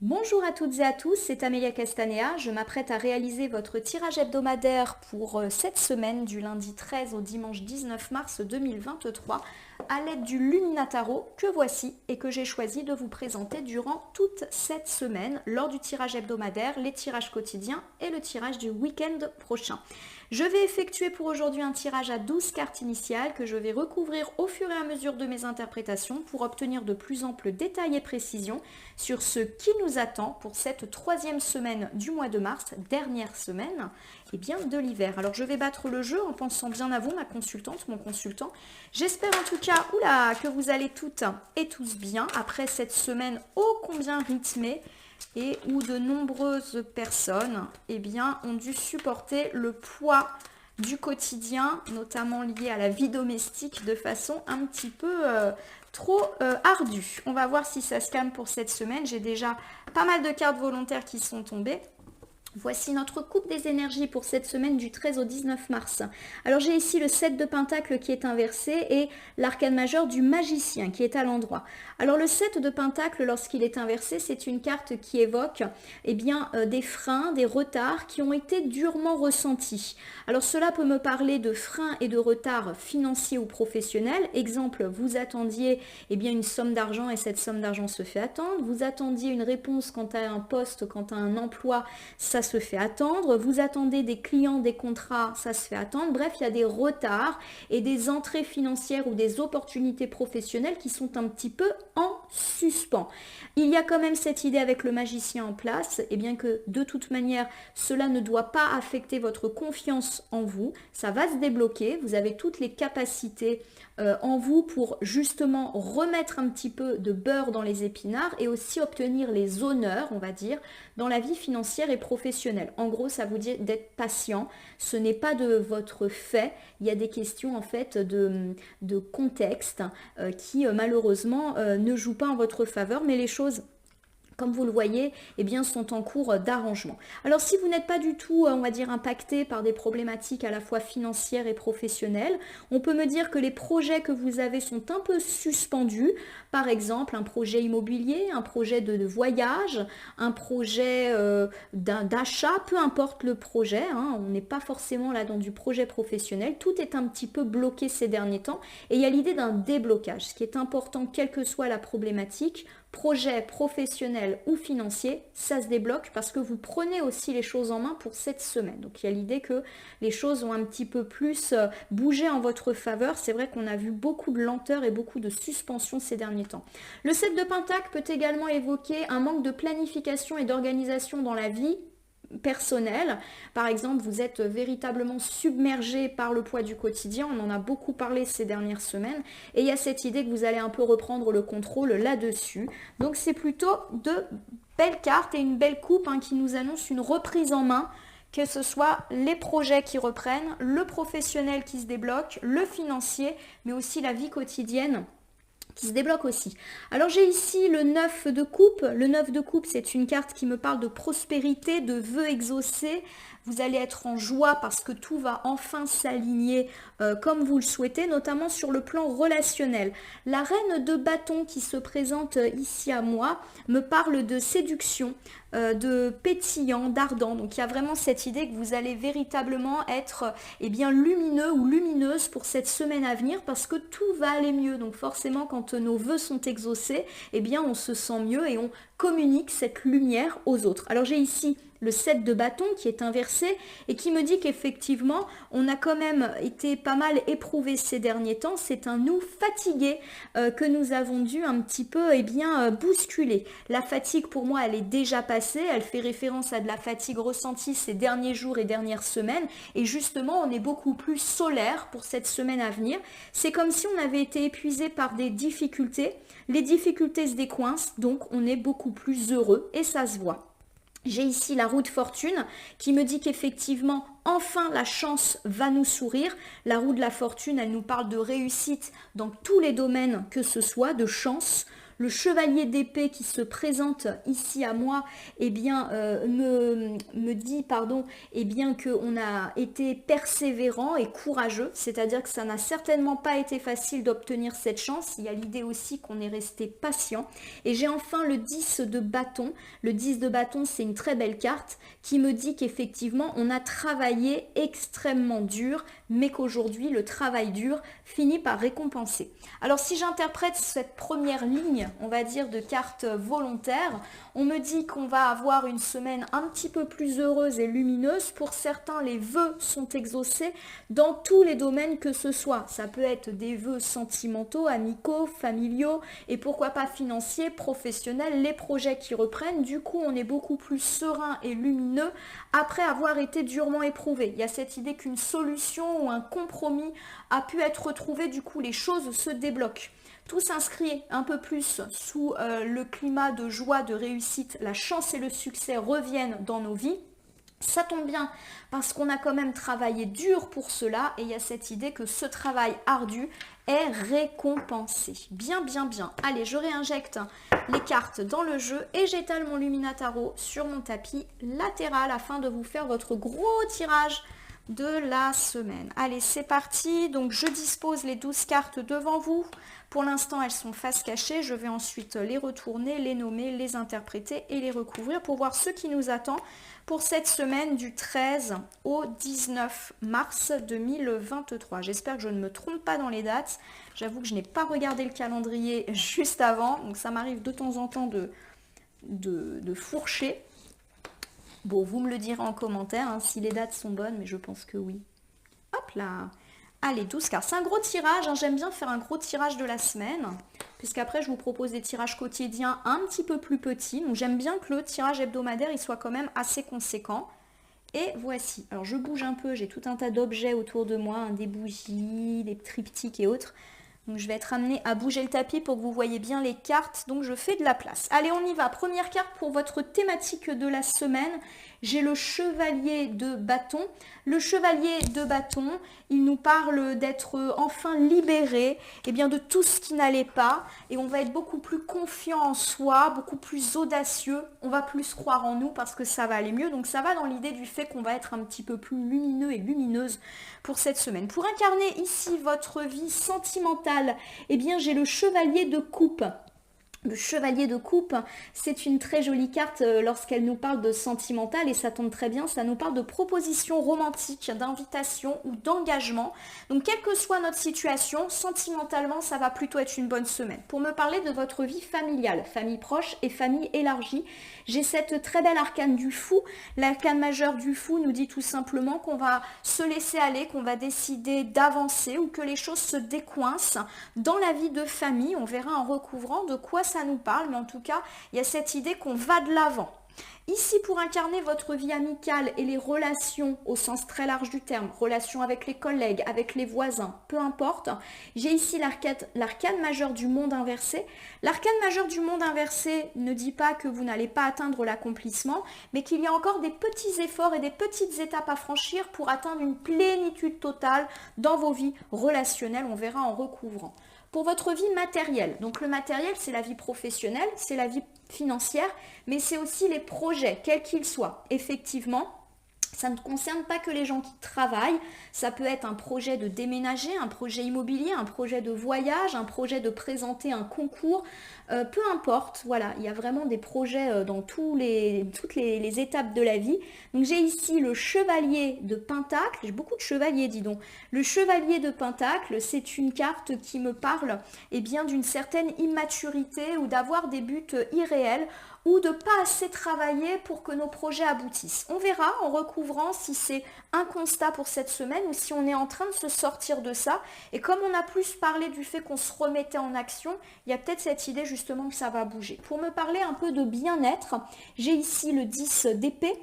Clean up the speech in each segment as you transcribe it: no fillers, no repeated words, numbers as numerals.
Bonjour à toutes et à tous, c'est Amélia Castanea. Je m'apprête à réaliser votre tirage hebdomadaire pour cette semaine du lundi 13 au dimanche 19 mars 2023 à l'aide du Lumina Tarot que voici et que j'ai choisi de vous présenter durant toute cette semaine lors du tirage hebdomadaire, les tirages quotidiens et le tirage du week-end prochain. Je vais effectuer pour aujourd'hui un tirage à 12 cartes initiales que je vais recouvrir au fur et à mesure de mes interprétations pour obtenir de plus amples détails et précisions sur ce qui nous attend pour cette troisième semaine du mois de mars, dernière semaine de l'hiver. Alors je vais battre le jeu en pensant bien à vous, ma consultante, mon consultant. J'espère en tout cas que vous allez toutes et tous bien après cette semaine ô combien rythmée et où de nombreuses personnes ont dû supporter le poids du quotidien, notamment lié à la vie domestique, de façon un petit peu trop ardue. On va voir si ça se calme pour cette semaine. J'ai déjà pas mal de cartes volontaires qui sont tombées. Voici notre coupe des énergies pour cette semaine du 13 au 19 mars. Alors j'ai ici le 7 de Pentacle qui est inversé et l'arcane majeur du magicien qui est à l'endroit. Alors le 7 de Pentacle lorsqu'il est inversé, c'est une carte qui évoque des freins, des retards qui ont été durement ressentis. Alors cela peut me parler de freins et de retards financiers ou professionnels. Exemple, vous attendiez une somme d'argent et cette somme d'argent se fait attendre. Vous attendiez une réponse quant à un poste, quant à un emploi, ça se fait attendre, vous attendez des clients, des contrats, ça se fait attendre. Bref, il y a des retards et des entrées financières ou des opportunités professionnelles qui sont un petit peu en suspens. Il y a quand même cette idée avec le magicien en place, que de toute manière, cela ne doit pas affecter votre confiance en vous. Ça va se débloquer, vous avez toutes les capacités en vous pour justement remettre un petit peu de beurre dans les épinards et aussi obtenir les honneurs, on va dire, dans la vie financière et professionnelle. En gros, ça vous dit d'être patient. Ce n'est pas de votre fait. Il y a des questions en fait de contexte qui malheureusement ne jouent pas en votre faveur, mais les choses, comme vous le voyez, sont en cours d'arrangement. Alors si vous n'êtes pas du tout, on va dire, impacté par des problématiques à la fois financières et professionnelles, on peut me dire que les projets que vous avez sont un peu suspendus. Par exemple, un projet immobilier, un projet de voyage, un projet d'achat, peu importe le projet, on n'est pas forcément là dans du projet professionnel. Tout est un petit peu bloqué ces derniers temps et il y a l'idée d'un déblocage. Ce qui est important, quelle que soit la problématique, projet professionnel ou financier, ça se débloque parce que vous prenez aussi les choses en main pour cette semaine. Donc il y a l'idée que les choses ont un petit peu plus bougé en votre faveur. C'est vrai qu'on a vu beaucoup de lenteur et beaucoup de suspension ces derniers temps. Le 7 de Pentacle peut également évoquer un manque de planification et d'organisation dans la vie personnel. Par exemple, vous êtes véritablement submergé par le poids du quotidien, on en a beaucoup parlé ces dernières semaines, et il y a cette idée que vous allez un peu reprendre le contrôle là-dessus. Donc c'est plutôt de belles cartes et une belle coupe qui nous annonce une reprise en main, que ce soit les projets qui reprennent, le professionnel qui se débloque, le financier, mais aussi la vie quotidienne qui se débloque aussi. Alors j'ai ici le 9 de coupe. Le 9 de coupe, c'est une carte qui me parle de prospérité, de vœux exaucés. Vous allez être en joie parce que tout va enfin s'aligner comme vous le souhaitez, notamment sur le plan relationnel. La reine de bâton qui se présente ici à moi me parle de séduction, de pétillant, d'ardent. Donc il y a vraiment cette idée que vous allez véritablement être lumineux ou lumineuse pour cette semaine à venir parce que tout va aller mieux. Donc forcément quand nos vœux sont exaucés, on se sent mieux et on communique cette lumière aux autres. Alors j'ai ici le 7 de bâton qui est inversé et qui me dit qu'effectivement on a quand même été pas mal éprouvé ces derniers temps. C'est un nous fatigué que nous avons dû un petit peu bousculer. La fatigue pour moi elle est déjà passée, elle fait référence à de la fatigue ressentie ces derniers jours et dernières semaines et justement on est beaucoup plus solaire pour cette semaine à venir. C'est comme si on avait été épuisé par des difficultés, les difficultés se décoincent donc on est beaucoup plus heureux et ça se voit. J'ai ici la roue de fortune qui me dit qu'effectivement, enfin la chance va nous sourire. La roue de la fortune, elle nous parle de réussite dans tous les domaines que ce soit, de chance. Le chevalier d'épée qui se présente ici à moi, eh bien, me dit, pardon, eh bien, qu'on a été persévérant et courageux, c'est-à-dire que ça n'a certainement pas été facile d'obtenir cette chance. Il y a l'idée aussi qu'on est resté patient. Et j'ai enfin le 10 de bâton. Le 10 de bâton, c'est une très belle carte qui me dit qu'effectivement, on a travaillé extrêmement dur, mais qu'aujourd'hui, le travail dur finit par récompenser. Alors, si j'interprète cette première ligne, on va dire, de carte volontaire, on me dit qu'on va avoir une semaine un petit peu plus heureuse et lumineuse. Pour certains, les vœux sont exaucés dans tous les domaines que ce soit. Ça peut être des vœux sentimentaux, amicaux, familiaux et pourquoi pas financiers, professionnels, les projets qui reprennent. Du coup, on est beaucoup plus serein et lumineux après avoir été durement éprouvé. Il y a cette idée qu'une solution ou un compromis a pu être retrouvé. Du coup, les choses se débloquent. Tout s'inscrit un peu plus sous le climat de joie, de réussite. La chance et le succès reviennent dans nos vies. Ça tombe bien parce qu'on a quand même travaillé dur pour cela et il y a cette idée que ce travail ardu est récompensé. Bien, bien, bien. Allez, je réinjecte les cartes dans le jeu et j'étale mon Luminataro sur mon tapis latéral afin de vous faire votre gros tirage de la semaine. Allez, c'est parti. Donc, je dispose les 12 cartes devant vous. Pour l'instant, elles sont face cachée. Je vais ensuite les retourner, les nommer, les interpréter et les recouvrir pour voir ce qui nous attend pour cette semaine du 13 au 19 mars 2023. J'espère que je ne me trompe pas dans les dates. J'avoue que je n'ai pas regardé le calendrier juste avant. Donc, ça m'arrive de temps en temps de fourcher. Bon, vous me le direz en commentaire hein, si les dates sont bonnes, mais je pense que oui. Hop là. Allez, 12 cartes. C'est un gros tirage. Hein. J'aime bien faire un gros tirage de la semaine, puisqu'après, je vous propose des tirages quotidiens un petit peu plus petits. Donc, j'aime bien que le tirage hebdomadaire, il soit quand même assez conséquent. Et voici. Alors, je bouge un peu. J'ai tout un tas d'objets autour de moi, hein, des bougies, des triptyques et autres. Donc, je vais être amenée à bouger le tapis pour que vous voyez bien les cartes. Donc, je fais de la place. Allez, on y va. Première carte pour votre thématique de la semaine. J'ai le chevalier de bâton. Le chevalier de bâton, il nous parle d'être enfin libéré bien, de tout ce qui n'allait pas. Et on va être beaucoup plus confiant en soi, beaucoup plus audacieux. On va plus croire en nous parce que ça va aller mieux. Donc, ça va dans l'idée du fait qu'on va être un petit peu plus lumineux et lumineuse pour cette semaine. Pour incarner ici votre vie sentimentale, bien, j'ai le chevalier de coupe. Le chevalier de coupe, c'est une très jolie carte lorsqu'elle nous parle de sentimental et ça tombe très bien, ça nous parle de propositions romantiques, d'invitation ou d'engagement. Donc, quelle que soit notre situation, sentimentalement, ça va plutôt être une bonne semaine. Pour me parler de votre vie familiale, famille proche et famille élargie, j'ai cette très belle arcane du fou. L'arcane majeure du fou nous dit tout simplement qu'on va se laisser aller, qu'on va décider d'avancer ou que les choses se décoincent dans la vie de famille. On verra en recouvrant de quoi ça nous parle, mais en tout cas, il y a cette idée qu'on va de l'avant. Ici, pour incarner votre vie amicale et les relations au sens très large du terme, relations avec les collègues, avec les voisins, peu importe, j'ai ici l'arcane majeure du monde inversé. L'arcane majeure du monde inversé ne dit pas que vous n'allez pas atteindre l'accomplissement, mais qu'il y a encore des petits efforts et des petites étapes à franchir pour atteindre une plénitude totale dans vos vies relationnelles. On verra en recouvrant. Pour votre vie matérielle, donc le matériel, c'est la vie professionnelle, c'est la vie financière, mais c'est aussi les projets, quels qu'ils soient. Effectivement, ça ne concerne pas que les gens qui travaillent, ça peut être un projet de déménager, un projet immobilier, un projet de voyage, un projet de présenter un concours, peu importe, voilà, il y a vraiment des projets dans toutes les étapes de la vie. Donc j'ai ici le chevalier de Pentacle, j'ai beaucoup de chevaliers dis donc. Le chevalier de Pentacle, c'est une carte qui me parle bien d'une certaine immaturité ou d'avoir des buts irréels ou de pas assez travailler pour que nos projets aboutissent. On verra en recouvrant si c'est un constat pour cette semaine ou si on est en train de se sortir de ça. Et comme on a plus parlé du fait qu'on se remettait en action, il y a peut-être cette idée justement que ça va bouger. Pour me parler un peu de bien-être, j'ai ici le 10 d'épée.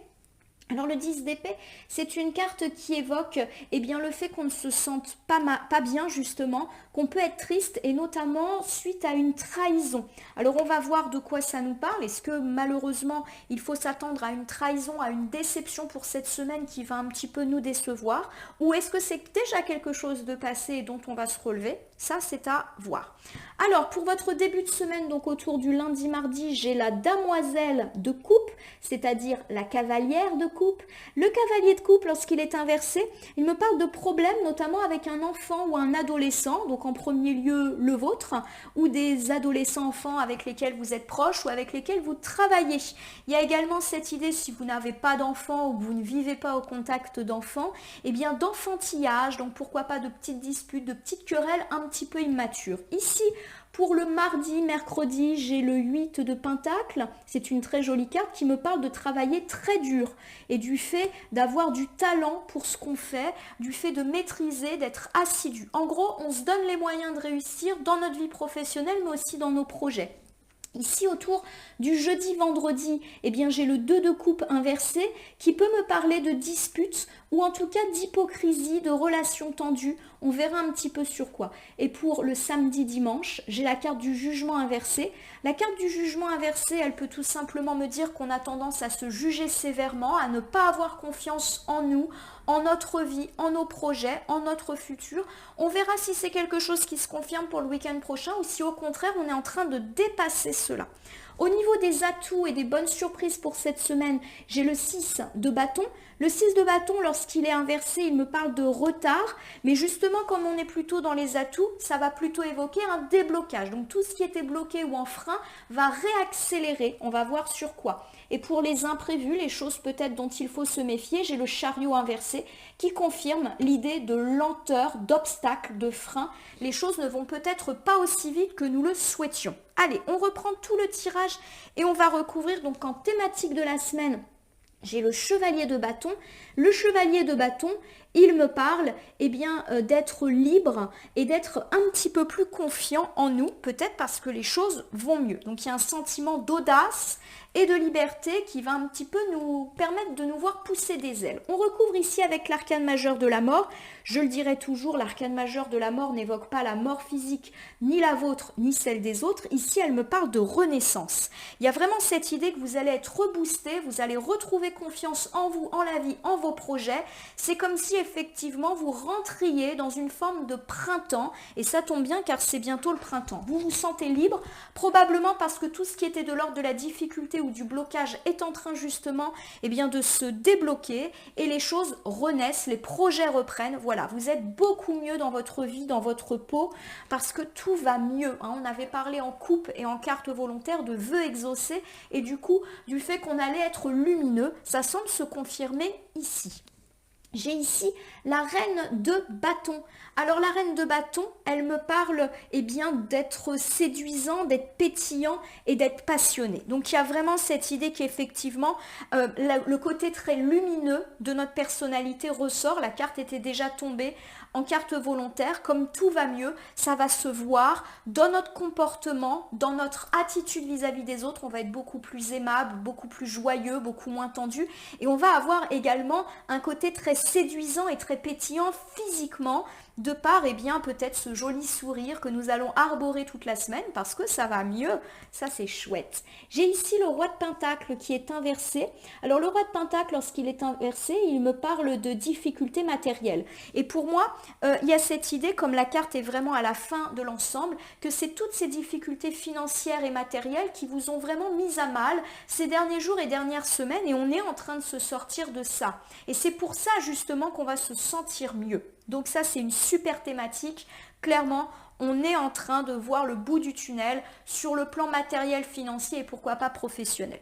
Alors le 10 d'épée, c'est une carte qui évoque bien, le fait qu'on ne se sente pas bien justement, qu'on peut être triste et notamment suite à une trahison. Alors on va voir de quoi ça nous parle. Est-ce que malheureusement il faut s'attendre à une trahison, à une déception pour cette semaine qui va un petit peu nous décevoir? Ou est-ce que c'est déjà quelque chose de passé et dont on va se relever? Ça, c'est à voir. Alors, pour votre début de semaine, donc autour du lundi, mardi, j'ai la damoiselle de coupe, c'est-à-dire la cavalière de coupe. Le cavalier de coupe, lorsqu'il est inversé, il me parle de problèmes, notamment avec un enfant ou un adolescent, donc en premier lieu le vôtre, ou des adolescents enfants avec lesquels vous êtes proches ou avec lesquels vous travaillez. Il y a également cette idée, si vous n'avez pas d'enfants ou que vous ne vivez pas au contact d'enfants, eh bien d'enfantillage, donc pourquoi pas de petites disputes, de petites querelles un petit peu immatures. Ici, pour le mardi, mercredi, j'ai le 8 de Pentacle. C'est une très jolie carte qui me parle de travailler très dur et du fait d'avoir du talent pour ce qu'on fait, du fait de maîtriser, d'être assidu. En gros, on se donne les moyens de réussir dans notre vie professionnelle, mais aussi dans nos projets. Ici, autour du jeudi-vendredi, eh bien, j'ai le 2 de coupe inversé qui peut me parler de disputes ou en tout cas d'hypocrisie, de relations tendues. On verra un petit peu sur quoi. Et pour le samedi-dimanche, j'ai la carte du jugement inversé. La carte du jugement inversé, elle peut tout simplement me dire qu'on a tendance à se juger sévèrement, à ne pas avoir confiance en nous, en notre vie, en nos projets, en notre futur. On verra si c'est quelque chose qui se confirme pour le week-end prochain ou si au contraire on est en train de dépasser cela. Au niveau des atouts et des bonnes surprises pour cette semaine, j'ai le 6 de bâton. Le 6 de bâton, lorsqu'il est inversé, il me parle de retard. Mais justement, comme on est plutôt dans les atouts, ça va plutôt évoquer un déblocage. Donc tout ce qui était bloqué ou en frein va réaccélérer. On va voir sur quoi. Et pour les imprévus, les choses peut-être dont il faut se méfier, j'ai le chariot inversé qui confirme l'idée de lenteur, d'obstacle, de frein. Les choses ne vont peut-être pas aussi vite que nous le souhaitions. Allez, on reprend tout le tirage et on va recouvrir donc en thématique de la semaine. J'ai le chevalier de bâton. Le chevalier de bâton, il me parle d'être libre et d'être un petit peu plus confiant en nous, peut-être parce que les choses vont mieux. Donc il y a un sentiment d'audace et de liberté qui va un petit peu nous permettre de nous voir pousser des ailes. On recouvre ici avec l'arcane majeur de la mort. Je le dirai toujours, l'arcane majeur de la mort n'évoque pas la mort physique, ni la vôtre, ni celle des autres. Ici, elle me parle de renaissance. Il y a vraiment cette idée que vous allez être reboosté, vous allez retrouver confiance en vous, en la vie, en vos projets. C'est comme si effectivement vous rentriez dans une forme de printemps, et ça tombe bien car c'est bientôt le printemps. Vous vous sentez libre, probablement parce que tout ce qui était de l'ordre de la difficulté ou du blocage est en train justement de se débloquer et les choses renaissent, les projets reprennent. Voilà, vous êtes beaucoup mieux dans votre vie, dans votre peau parce que tout va mieux. On avait parlé en coupe et en carte volontaire de vœux exaucés et du coup du fait qu'on allait être lumineux, ça semble se confirmer ici. J'ai ici la reine de bâton. Alors la reine de bâton, elle me parle d'être séduisant, d'être pétillant et d'être passionné. Donc il y a vraiment cette idée qu'effectivement le côté très lumineux de notre personnalité ressort. La carte était déjà tombée en carte volontaire. Comme tout va mieux, ça va se voir dans notre comportement, dans notre attitude vis-à-vis des autres. On va être beaucoup plus aimable, beaucoup plus joyeux, beaucoup moins tendu. Et on va avoir également un côté très séduisant et très pétillant physiquement, de par peut-être ce joli sourire que nous allons arborer toute la semaine parce que ça va mieux, ça c'est chouette. J'ai ici le roi de Pentacle qui est inversé. Alors le roi de Pentacle, lorsqu'il est inversé, il me parle de difficultés matérielles. Et pour moi, il y a cette idée, comme la carte est vraiment à la fin de l'ensemble, que c'est toutes ces difficultés financières et matérielles qui vous ont vraiment mis à mal ces derniers jours et dernières semaines et on est en train de se sortir de ça. Et c'est pour ça justement qu'on va se sentir mieux. Donc ça, c'est une super thématique. Clairement, on est en train de voir le bout du tunnel sur le plan matériel, financier et pourquoi pas professionnel.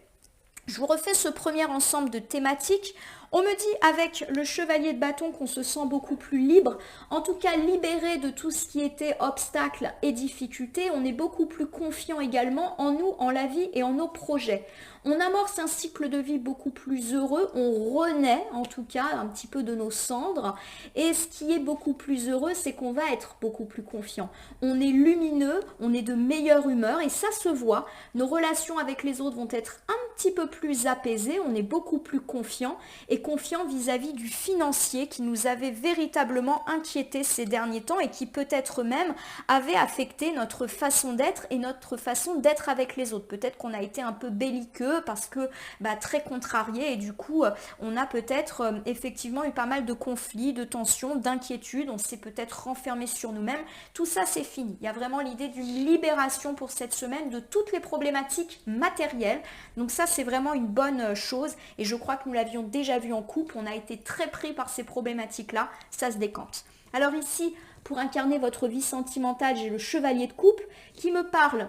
Je vous refais ce premier ensemble de thématiques. On me dit avec le chevalier de bâton qu'on se sent beaucoup plus libre, en tout cas libéré de tout ce qui était obstacles et difficultés. On est beaucoup plus confiant également en nous, en la vie et en nos projets. On amorce un cycle de vie beaucoup plus heureux, on renaît en tout cas un petit peu de nos cendres et ce qui est beaucoup plus heureux, c'est qu'on va être beaucoup plus confiant. On est lumineux, on est de meilleure humeur et ça se voit. Nos relations avec les autres vont être un petit peu plus apaisé, on est beaucoup plus confiant et confiant vis-à-vis du financier qui nous avait véritablement inquiété ces derniers temps et qui peut-être même avait affecté notre façon d'être et notre façon d'être avec les autres. Peut-être qu'on a été un peu belliqueux parce que très contrarié et du coup on a peut-être effectivement eu pas mal de conflits, de tensions, d'inquiétudes, on s'est peut-être renfermé sur nous-mêmes. Tout ça c'est fini. Il y a vraiment l'idée d'une libération pour cette semaine de toutes les problématiques matérielles. Donc ça c'est vraiment une bonne chose et je crois que nous l'avions déjà vu en couple, on a été très pris par ces problématiques-là, ça se décante. Alors ici, pour incarner votre vie sentimentale, j'ai le chevalier de couple qui me parle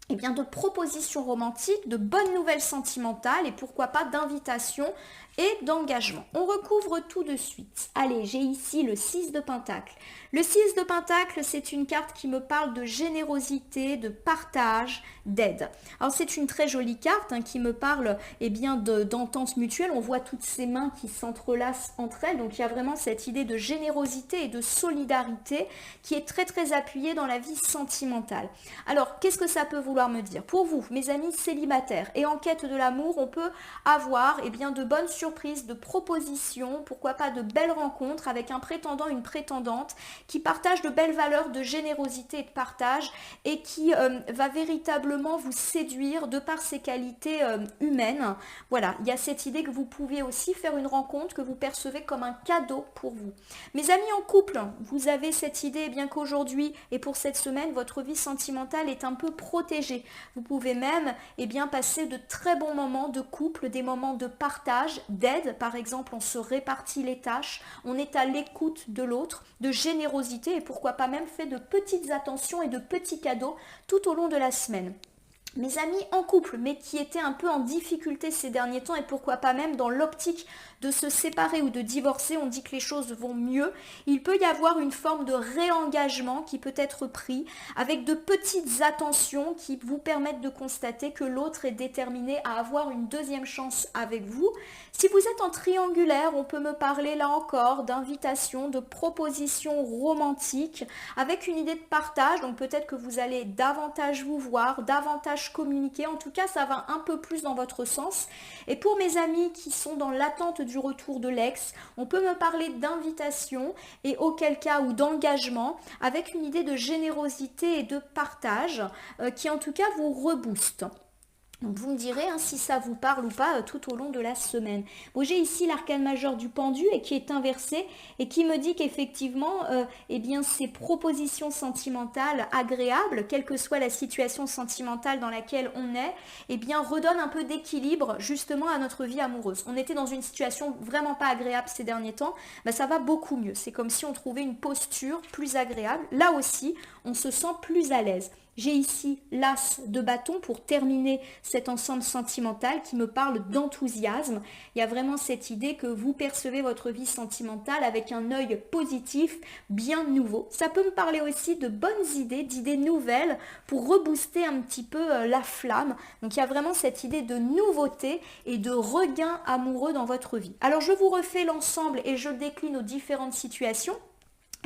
de propositions romantiques, de bonnes nouvelles sentimentales et pourquoi pas d'invitations et d'engagement. On recouvre tout de suite. Allez, j'ai ici le 6 de Pentacle. Le 6 de Pentacle, c'est une carte qui me parle de générosité, de partage, d'aide. Alors c'est une très jolie carte qui me parle d'entente mutuelle. On voit toutes ces mains qui s'entrelacent entre elles. Donc il y a vraiment cette idée de générosité et de solidarité qui est très très appuyée dans la vie sentimentale. Alors qu'est-ce que ça peut vouloir me dire? Pour vous, mes amis célibataires et en quête de l'amour, on peut avoir de bonnes surprises, de propositions, pourquoi pas de belles rencontres avec un prétendant, une prétendante qui partage de belles valeurs de générosité et de partage et qui va véritablement vous séduire de par ses qualités humaines. Voilà, il y a cette idée que vous pouvez aussi faire une rencontre que vous percevez comme un cadeau pour vous. Mes amis en couple, vous avez cette idée qu'aujourd'hui et pour cette semaine, votre vie sentimentale est un peu protégée. Vous pouvez même passer de très bons moments de couple, des moments de partage, d'aide. Par exemple, on se répartit les tâches, on est à l'écoute de l'autre, de générosité et pourquoi pas même fait de petites attentions et de petits cadeaux tout au long de la semaine. Mes amis en couple, mais qui étaient un peu en difficulté ces derniers temps et pourquoi pas même dans l'optique de se séparer ou de divorcer, on dit que les choses vont mieux. Il peut y avoir une forme de réengagement qui peut être pris avec de petites attentions qui vous permettent de constater que l'autre est déterminé à avoir une deuxième chance avec vous. Si vous êtes en triangulaire, on peut me parler là encore d'invitation, de propositions romantiques avec une idée de partage. Donc peut-être que vous allez davantage vous voir, davantage communiquer. En tout cas, ça va un peu plus dans votre sens. Et pour mes amis qui sont dans l'attente du retour de l'ex, on peut me parler d'invitation et auquel cas ou d'engagement avec une idée de générosité et de partage qui en tout cas vous rebooste. Donc vous me direz si ça vous parle ou pas tout au long de la semaine. Bon, j'ai ici l'arcane majeur du pendu et qui est inversé et qui me dit qu'effectivement ces propositions sentimentales agréables, quelle que soit la situation sentimentale dans laquelle on est, redonnent un peu d'équilibre justement à notre vie amoureuse. On était dans une situation vraiment pas agréable ces derniers temps, ça va beaucoup mieux. C'est comme si on trouvait une posture plus agréable. Là aussi, on se sent plus à l'aise. J'ai ici l'as de bâton pour terminer cet ensemble sentimental qui me parle d'enthousiasme. Il y a vraiment cette idée que vous percevez votre vie sentimentale avec un œil positif, bien nouveau. Ça peut me parler aussi de bonnes idées, d'idées nouvelles pour rebooster un petit peu la flamme. Donc il y a vraiment cette idée de nouveauté et de regain amoureux dans votre vie. Alors je vous refais l'ensemble et je décline aux différentes situations.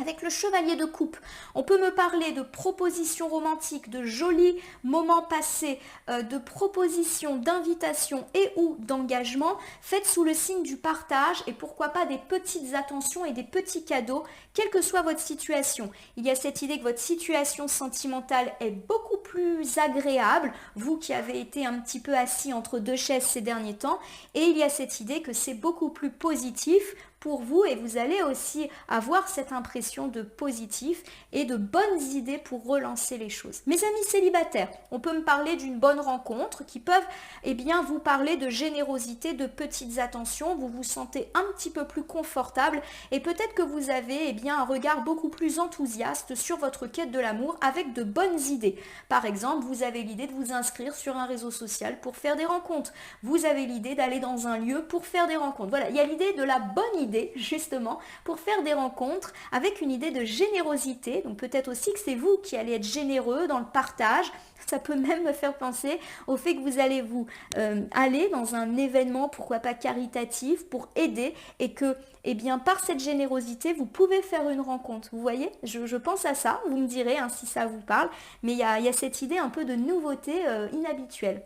Avec le chevalier de coupe, on peut me parler de propositions romantiques, de jolis moments passés, de propositions, d'invitations et ou d'engagement faites sous le signe du partage et pourquoi pas des petites attentions et des petits cadeaux, quelle que soit votre situation. Il y a cette idée que votre situation sentimentale est beaucoup plus agréable, vous qui avez été un petit peu assis entre deux chaises ces derniers temps, et il y a cette idée que c'est beaucoup plus positif pour vous et vous allez aussi avoir cette impression de positif et de bonnes idées pour relancer les choses. Mes amis célibataires, on peut me parler d'une bonne rencontre qui peuvent vous parler de générosité, de petites attentions, vous vous sentez un petit peu plus confortable et peut-être que vous avez un regard beaucoup plus enthousiaste sur votre quête de l'amour avec de bonnes idées. Par exemple, vous avez l'idée de vous inscrire sur un réseau social pour faire des rencontres. Vous avez l'idée d'aller dans un lieu pour faire des rencontres. Voilà, il y a l'idée de la bonne idée justement pour faire des rencontres avec une idée de générosité. Donc peut-être aussi que c'est vous qui allez être généreux dans le partage. Ça peut même me faire penser au fait que vous allez vous aller dans un événement, pourquoi pas caritatif, pour aider et que par cette générosité, vous pouvez faire une rencontre. Vous voyez, je pense à ça, vous me direz si ça vous parle, mais il y a cette idée un peu de nouveauté inhabituelle.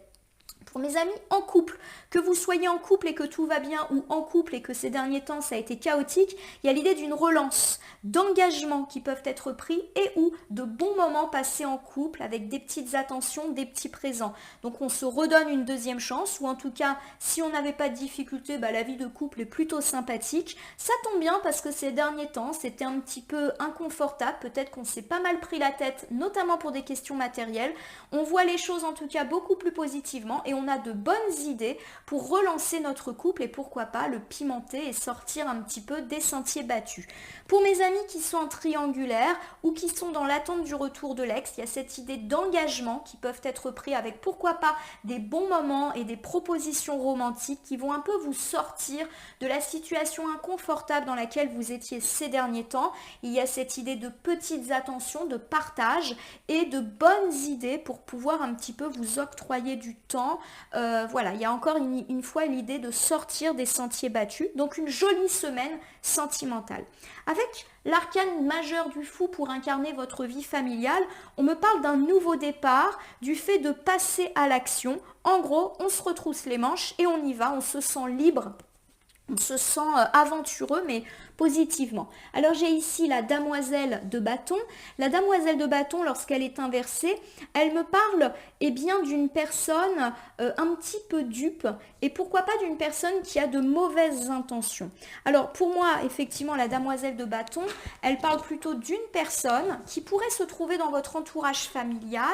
Pour mes amis en couple, que vous soyez en couple et que tout va bien ou en couple et que ces derniers temps ça a été chaotique, il y a l'idée d'une relance, d'engagements qui peuvent être pris et ou de bons moments passés en couple avec des petites attentions, des petits présents. Donc on se redonne une deuxième chance ou en tout cas si on n'avait pas de difficulté, la vie de couple est plutôt sympathique. Ça tombe bien parce que ces derniers temps c'était un petit peu inconfortable, peut-être qu'on s'est pas mal pris la tête, notamment pour des questions matérielles. On voit les choses en tout cas beaucoup plus positivement et on a de bonnes idées pour relancer notre couple et pourquoi pas le pimenter et sortir un petit peu des sentiers battus. Pour mes amis qui sont en triangulaire ou qui sont dans l'attente du retour de l'ex, il y a cette idée d'engagement qui peuvent être pris avec pourquoi pas des bons moments et des propositions romantiques qui vont un peu vous sortir de la situation inconfortable dans laquelle vous étiez ces derniers temps. Il y a cette idée de petites attentions, de partage et de bonnes idées pour pouvoir un petit peu vous octroyer du temps. Voilà, il y a encore une fois l'idée de sortir des sentiers battus. Donc une jolie semaine sentimentale. Avec l'arcane majeur du fou pour incarner votre vie familiale, on me parle d'un nouveau départ, du fait de passer à l'action. En gros, on se retrousse les manches et on y va, on se sent libre. On se sent aventureux, mais positivement. Alors j'ai ici la damoiselle de bâton. La damoiselle de bâton, lorsqu'elle est inversée, elle me parle bien d'une personne un petit peu dupe et pourquoi pas d'une personne qui a de mauvaises intentions. Alors pour moi, effectivement, la damoiselle de bâton, elle parle plutôt d'une personne qui pourrait se trouver dans votre entourage familial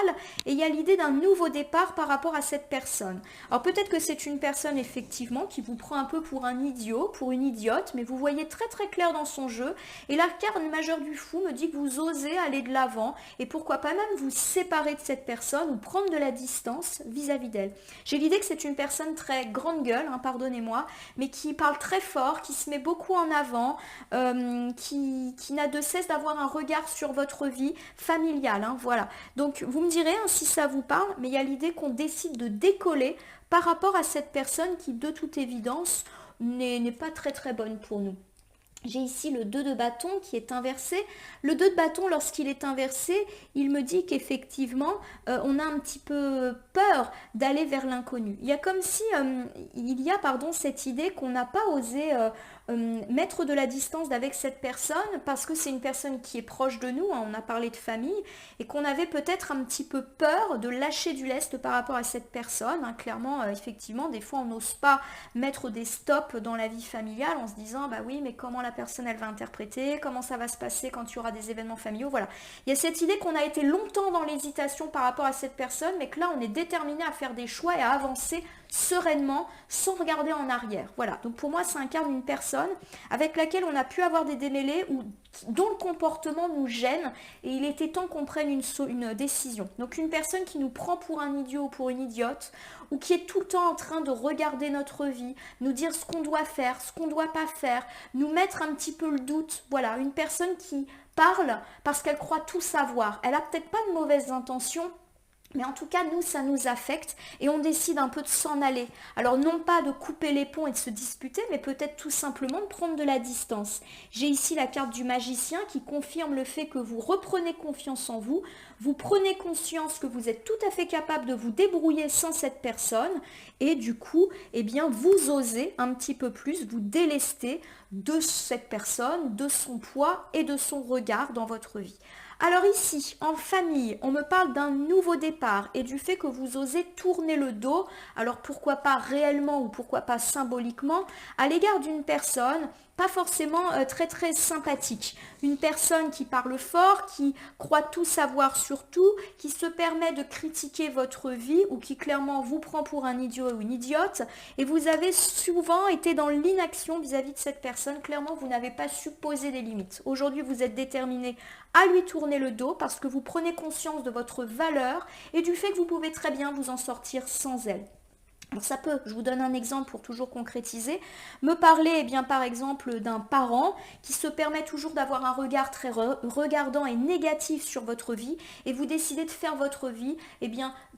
et il y a l'idée d'un nouveau départ par rapport à cette personne. Alors peut-être que c'est une personne effectivement qui vous prend un peu pour un idiot, pour une idiote, mais vous voyez très très clair dans son jeu et l'arcane majeur du fou me dit que vous osez aller de l'avant et pourquoi pas même vous séparer de cette personne ou prendre de la distance vis-à-vis d'elle. J'ai l'idée que c'est une personne très grande gueule, pardonnez-moi, mais qui parle très fort, qui se met beaucoup en avant, qui n'a de cesse d'avoir un regard sur votre vie familiale, voilà. Donc vous me direz si ça vous parle, mais il y a l'idée qu'on décide de décoller par rapport à cette personne qui de toute évidence n'est pas très très bonne pour nous. J'ai ici le 2 de bâton qui est inversé. Le 2 de bâton, lorsqu'il est inversé, il me dit qu'effectivement, on a un petit peu peur d'aller vers l'inconnu. Il y a comme si, cette idée qu'on n'a pas osé mettre de la distance avec cette personne parce que c'est une personne qui est proche de nous, on a parlé de famille, et qu'on avait peut-être un petit peu peur de lâcher du lest par rapport à cette personne. Clairement, effectivement, des fois on n'ose pas mettre des stops dans la vie familiale en se disant, bah oui, mais comment la personne elle va interpréter, comment ça va se passer quand il y aura des événements familiaux, voilà. Il y a cette idée qu'on a été longtemps dans l'hésitation par rapport à cette personne, mais que là on est déterminé à faire des choix et à avancer sereinement sans regarder en arrière. Voilà, donc pour moi ça incarne une personne avec laquelle on a pu avoir des démêlés ou dont le comportement nous gêne et il était temps qu'on prenne une décision. Donc une personne qui nous prend pour un idiot ou pour une idiote ou qui est tout le temps en train de regarder notre vie, nous dire ce qu'on doit faire, ce qu'on ne doit pas faire, nous mettre un petit peu le doute. Voilà, une personne qui parle parce qu'elle croit tout savoir. Elle n'a peut-être pas de mauvaises intentions, mais en tout cas, nous, ça nous affecte et on décide un peu de s'en aller. Alors, non pas de couper les ponts et de se disputer, mais peut-être tout simplement de prendre de la distance. J'ai ici la carte du magicien qui confirme le fait que vous reprenez confiance en vous, vous prenez conscience que vous êtes tout à fait capable de vous débrouiller sans cette personne et du coup, vous osez un petit peu plus vous délester de cette personne, de son poids et de son regard dans votre vie. Alors ici, en famille, on me parle d'un nouveau départ et du fait que vous osez tourner le dos, alors pourquoi pas réellement ou pourquoi pas symboliquement, à l'égard d'une personne pas forcément très très sympathique. Une personne qui parle fort, qui croit tout savoir sur tout, qui se permet de critiquer votre vie ou qui clairement vous prend pour un idiot ou une idiote et vous avez souvent été dans l'inaction vis-à-vis de cette personne. Clairement, vous n'avez pas su poser des limites. Aujourd'hui, vous êtes déterminé à lui tourner le dos parce que vous prenez conscience de votre valeur et du fait que vous pouvez très bien vous en sortir sans elle. Alors ça peut, je vous donne un exemple pour toujours concrétiser, me parler par exemple d'un parent qui se permet toujours d'avoir un regard très regardant et négatif sur votre vie et vous décidez de faire votre vie,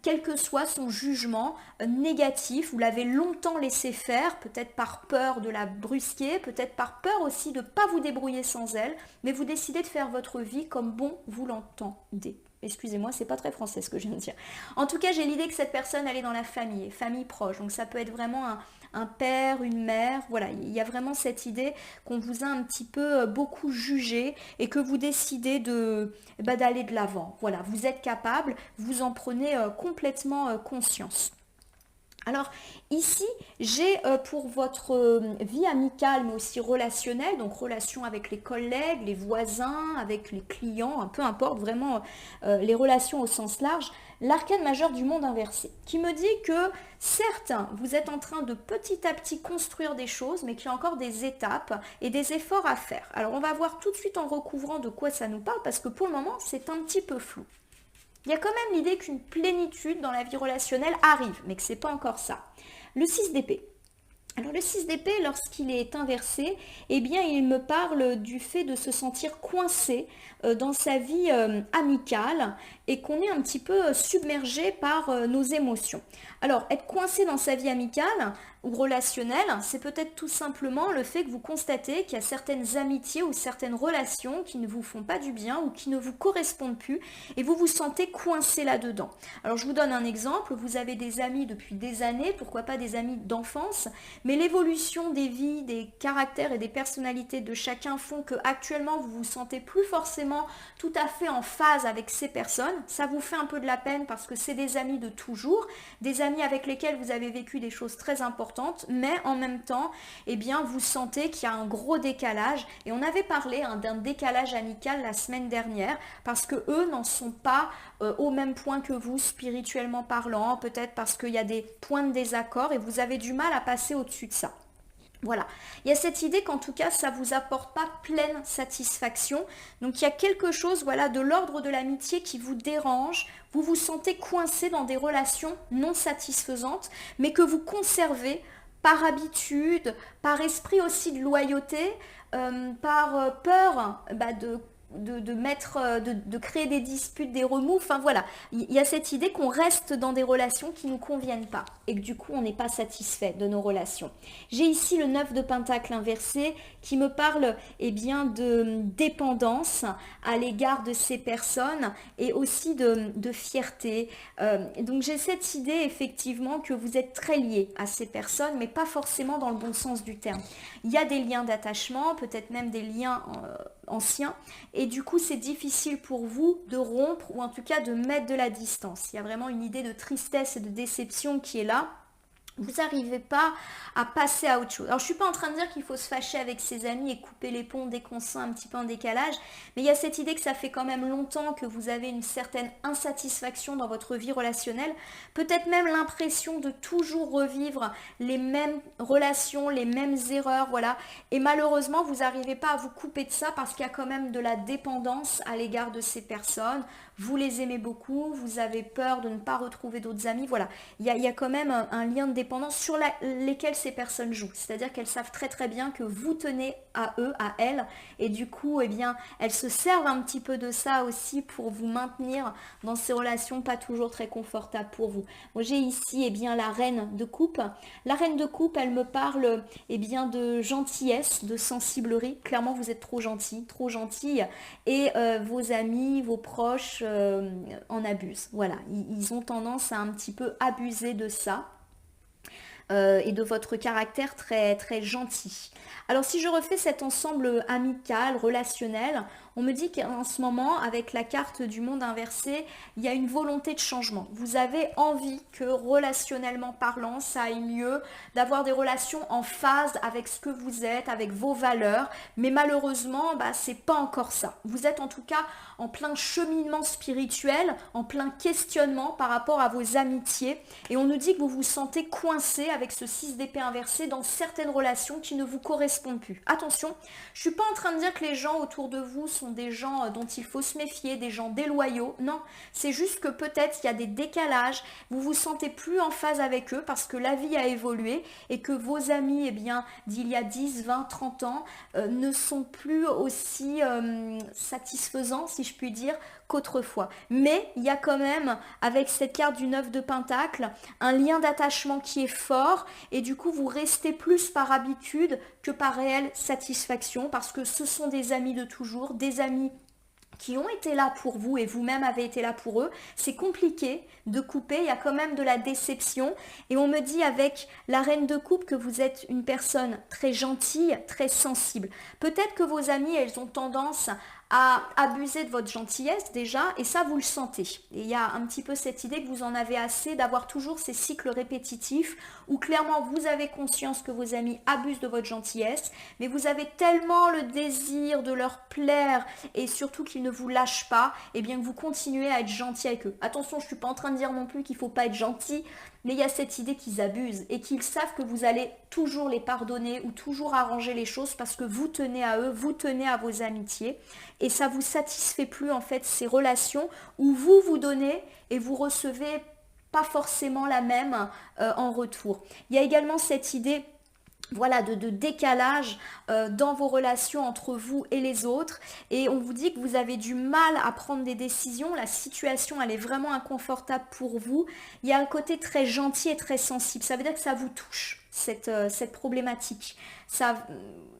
quel que soit son jugement négatif, vous l'avez longtemps laissé faire, peut-être par peur de la brusquer, peut-être par peur aussi de ne pas vous débrouiller sans elle, mais vous décidez de faire votre vie comme bon vous l'entendez. Excusez-moi, c'est pas très français ce que je viens de dire. En tout cas, j'ai l'idée que cette personne, elle est dans la famille, famille proche. Donc ça peut être vraiment un père, une mère. Voilà, il y a vraiment cette idée qu'on vous a un petit peu beaucoup jugé et que vous décidez d'aller de l'avant. Voilà, vous êtes capable, vous en prenez complètement conscience. Alors ici, j'ai pour votre vie amicale, mais aussi relationnelle, donc relation avec les collègues, les voisins, avec les clients, peu importe, vraiment les relations au sens large, l'arcane majeur du monde inversé, qui me dit que certes, vous êtes en train de petit à petit construire des choses, mais qu'il y a encore des étapes et des efforts à faire. Alors on va voir tout de suite en recouvrant de quoi ça nous parle, parce que pour le moment, c'est un petit peu flou. Il y a quand même l'idée qu'une plénitude dans la vie relationnelle arrive, mais que ce n'est pas encore ça. Le 6 d'épée. Alors le 6 d'épée, lorsqu'il est inversé, eh bien il me parle du fait de se sentir coincé dans sa vie amicale et qu'on est un petit peu submergé par nos émotions. Alors être coincé dans sa vie amicale ou relationnelle, c'est peut-être tout simplement le fait que vous constatez qu'il y a certaines amitiés ou certaines relations qui ne vous font pas du bien ou qui ne vous correspondent plus et vous vous sentez coincé là-dedans. Alors je vous donne un exemple, vous avez des amis depuis des années, pourquoi pas des amis d'enfance, mais l'évolution des vies, des caractères et des personnalités de chacun font que actuellement vous vous sentez plus forcément tout à fait en phase avec ces personnes. Ça vous fait un peu de la peine parce que c'est des amis de toujours, des amis avec lesquels vous avez vécu des choses très importantes, mais en même temps, eh bien, vous sentez qu'il y a un gros décalage. Et on avait parlé d'un décalage amical la semaine dernière parce que eux n'en sont pas au même point que vous spirituellement parlant, peut-être parce qu'il y a des points de désaccord et vous avez du mal à passer au-dessus de ça. Voilà, il y a cette idée qu'en tout cas ça ne vous apporte pas pleine satisfaction, donc il y a quelque chose voilà, de l'ordre de l'amitié qui vous dérange, vous vous sentez coincé dans des relations non satisfaisantes, mais que vous conservez par habitude, par esprit aussi de loyauté, par peur de créer des disputes, des remous. Enfin voilà, il y a cette idée qu'on reste dans des relations qui ne nous conviennent pas et que du coup on n'est pas satisfait de nos relations. J'ai ici le 9 de Pentacle inversé qui me parle bien de dépendance à l'égard de ces personnes et aussi de fierté. Donc j'ai cette idée effectivement que vous êtes très liés à ces personnes, mais pas forcément dans le bon sens du terme. Il y a des liens d'attachement, peut-être même des liens anciens, et du coup c'est difficile pour vous de rompre ou en tout cas de mettre de la distance. Il y a vraiment une idée de tristesse et de déception qui est là. Vous n'arrivez pas à passer à autre chose. Alors je ne suis pas en train de dire qu'il faut se fâcher avec ses amis et couper les ponts dès qu'on se sent un petit peu en décalage, mais il y a cette idée que ça fait quand même longtemps que vous avez une certaine insatisfaction dans votre vie relationnelle, peut-être même l'impression de toujours revivre les mêmes relations, les mêmes erreurs, voilà, et malheureusement vous n'arrivez pas à vous couper de ça parce qu'il y a quand même de la dépendance à l'égard de ces personnes. Vous les aimez beaucoup, vous avez peur de ne pas retrouver d'autres amis, voilà, il y a quand même un lien de dépendance sur lesquels ces personnes jouent. C'est-à-dire qu'elles savent très très bien que vous tenez à eux, à elles, et du coup, eh bien, elles se servent un petit peu de ça aussi pour vous maintenir dans ces relations pas toujours très confortables pour vous. Moi, j'ai ici, eh bien, la reine de coupe. La reine de coupe, elle me parle, eh bien, de gentillesse, de sensiblerie. Clairement, vous êtes trop gentil, trop gentille, et vos amis, vos proches en abusent. Voilà, ils ont tendance à un petit peu abuser de ça. Et de votre caractère très, très gentil. Alors si je refais cet ensemble amical, relationnel, on me dit qu'en ce moment, avec la carte du monde inversé, il y a une volonté de changement. Vous avez envie que relationnellement parlant, ça aille mieux, d'avoir des relations en phase avec ce que vous êtes, avec vos valeurs, mais malheureusement, c'est pas encore ça. Vous êtes en tout cas en plein cheminement spirituel, en plein questionnement par rapport à vos amitiés, et on nous dit que vous vous sentez coincé avec ce 6 d'épée inversé dans certaines relations qui ne vous correspondent plus. Attention, je ne suis pas en train de dire que les gens autour de vous sont des gens dont il faut se méfier, des gens déloyaux. Non, c'est juste que peut-être il y a des décalages, vous vous sentez plus en phase avec eux parce que la vie a évolué et que vos amis, eh bien, d'il y a 10, 20, 30 ans ne sont plus aussi satisfaisants, si je puis dire, qu'autrefois. Mais il y a quand même, avec cette carte du 9 de Pentacle, un lien d'attachement qui est fort et du coup vous restez plus par habitude que par réelle satisfaction parce que ce sont des amis de toujours, des amis qui ont été là pour vous et vous-même avez été là pour eux, c'est compliqué de couper, il y a quand même de la déception. Et on me dit avec la reine de coupe que vous êtes une personne très gentille, très sensible. Peut-être que vos amies, elles ont tendance à abuser de votre gentillesse déjà, et ça vous le sentez. Et il y a un petit peu cette idée que vous en avez assez d'avoir toujours ces cycles répétitifs où clairement vous avez conscience que vos amis abusent de votre gentillesse, mais vous avez tellement le désir de leur plaire et surtout qu'ils ne vous lâchent pas, et bien que vous continuez à être gentil avec eux. Attention, je ne suis pas en train de dire non plus qu'il ne faut pas être gentil, mais il y a cette idée qu'ils abusent et qu'ils savent que vous allez toujours les pardonner ou toujours arranger les choses parce que vous tenez à eux, vous tenez à vos amitiés et ça vous satisfait plus en fait ces relations où vous vous donnez et vous recevez pas forcément la même en retour. Il y a également cette idée voilà, de décalage dans vos relations entre vous et les autres. Et on vous dit que vous avez du mal à prendre des décisions. La situation, elle est vraiment inconfortable pour vous. Il y a un côté très gentil et très sensible. Ça veut dire que ça vous touche, cette problématique.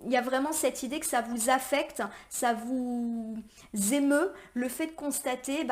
Il y a vraiment cette idée que ça vous affecte, ça vous émeut, le fait de constater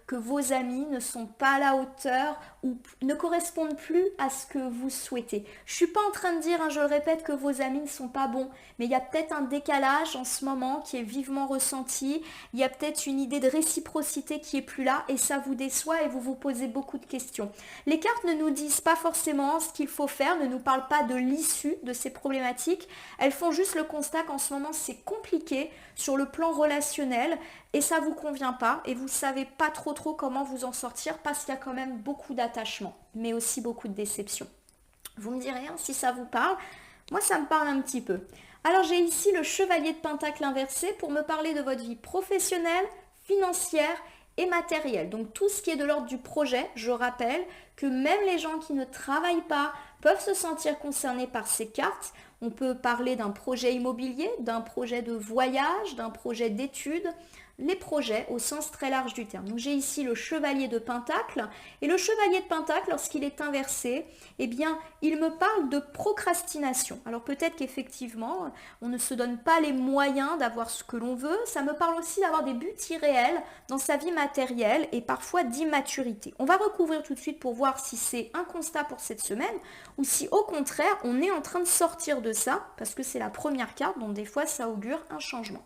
que vos amis ne sont pas à la hauteur ou ne correspondent plus à ce que vous souhaitez. Je ne suis pas en train de dire, je le répète, que vos amis ne sont pas bons, mais il y a peut-être un décalage en ce moment qui est vivement ressenti, il y a peut-être une idée de réciprocité qui est plus là et ça vous déçoit et vous vous posez beaucoup de questions. Les cartes ne nous disent pas forcément ce qu'il faut faire, ne nous parlent pas de l'issue de ces problématiques, elles font juste le constat qu'en ce moment c'est compliqué sur le plan relationnel et ça vous convient pas et vous savez pas trop comment vous en sortir parce qu'il y a quand même beaucoup d'attachement mais aussi beaucoup de déception. Vous me direz si ça vous parle, moi ça me parle un petit peu. Alors j'ai ici le chevalier de Pentacle inversé pour me parler de votre vie professionnelle, financière et matérielle. Donc tout ce qui est de l'ordre du projet, je rappelle que même les gens qui ne travaillent pas peuvent se sentir concernés par ces cartes. On peut parler d'un projet immobilier, d'un projet de voyage, d'un projet d'études, les projets au sens très large du terme. Donc j'ai ici le chevalier de Pentacle et le chevalier de Pentacle lorsqu'il est inversé, eh bien il me parle de procrastination. Alors peut-être qu'effectivement on ne se donne pas les moyens d'avoir ce que l'on veut, ça me parle aussi d'avoir des buts irréels dans sa vie matérielle et parfois d'immaturité. On va recouvrir tout de suite pour voir si c'est un constat pour cette semaine ou si au contraire on est en train de sortir de ça parce que c'est la première carte donc des fois ça augure un changement.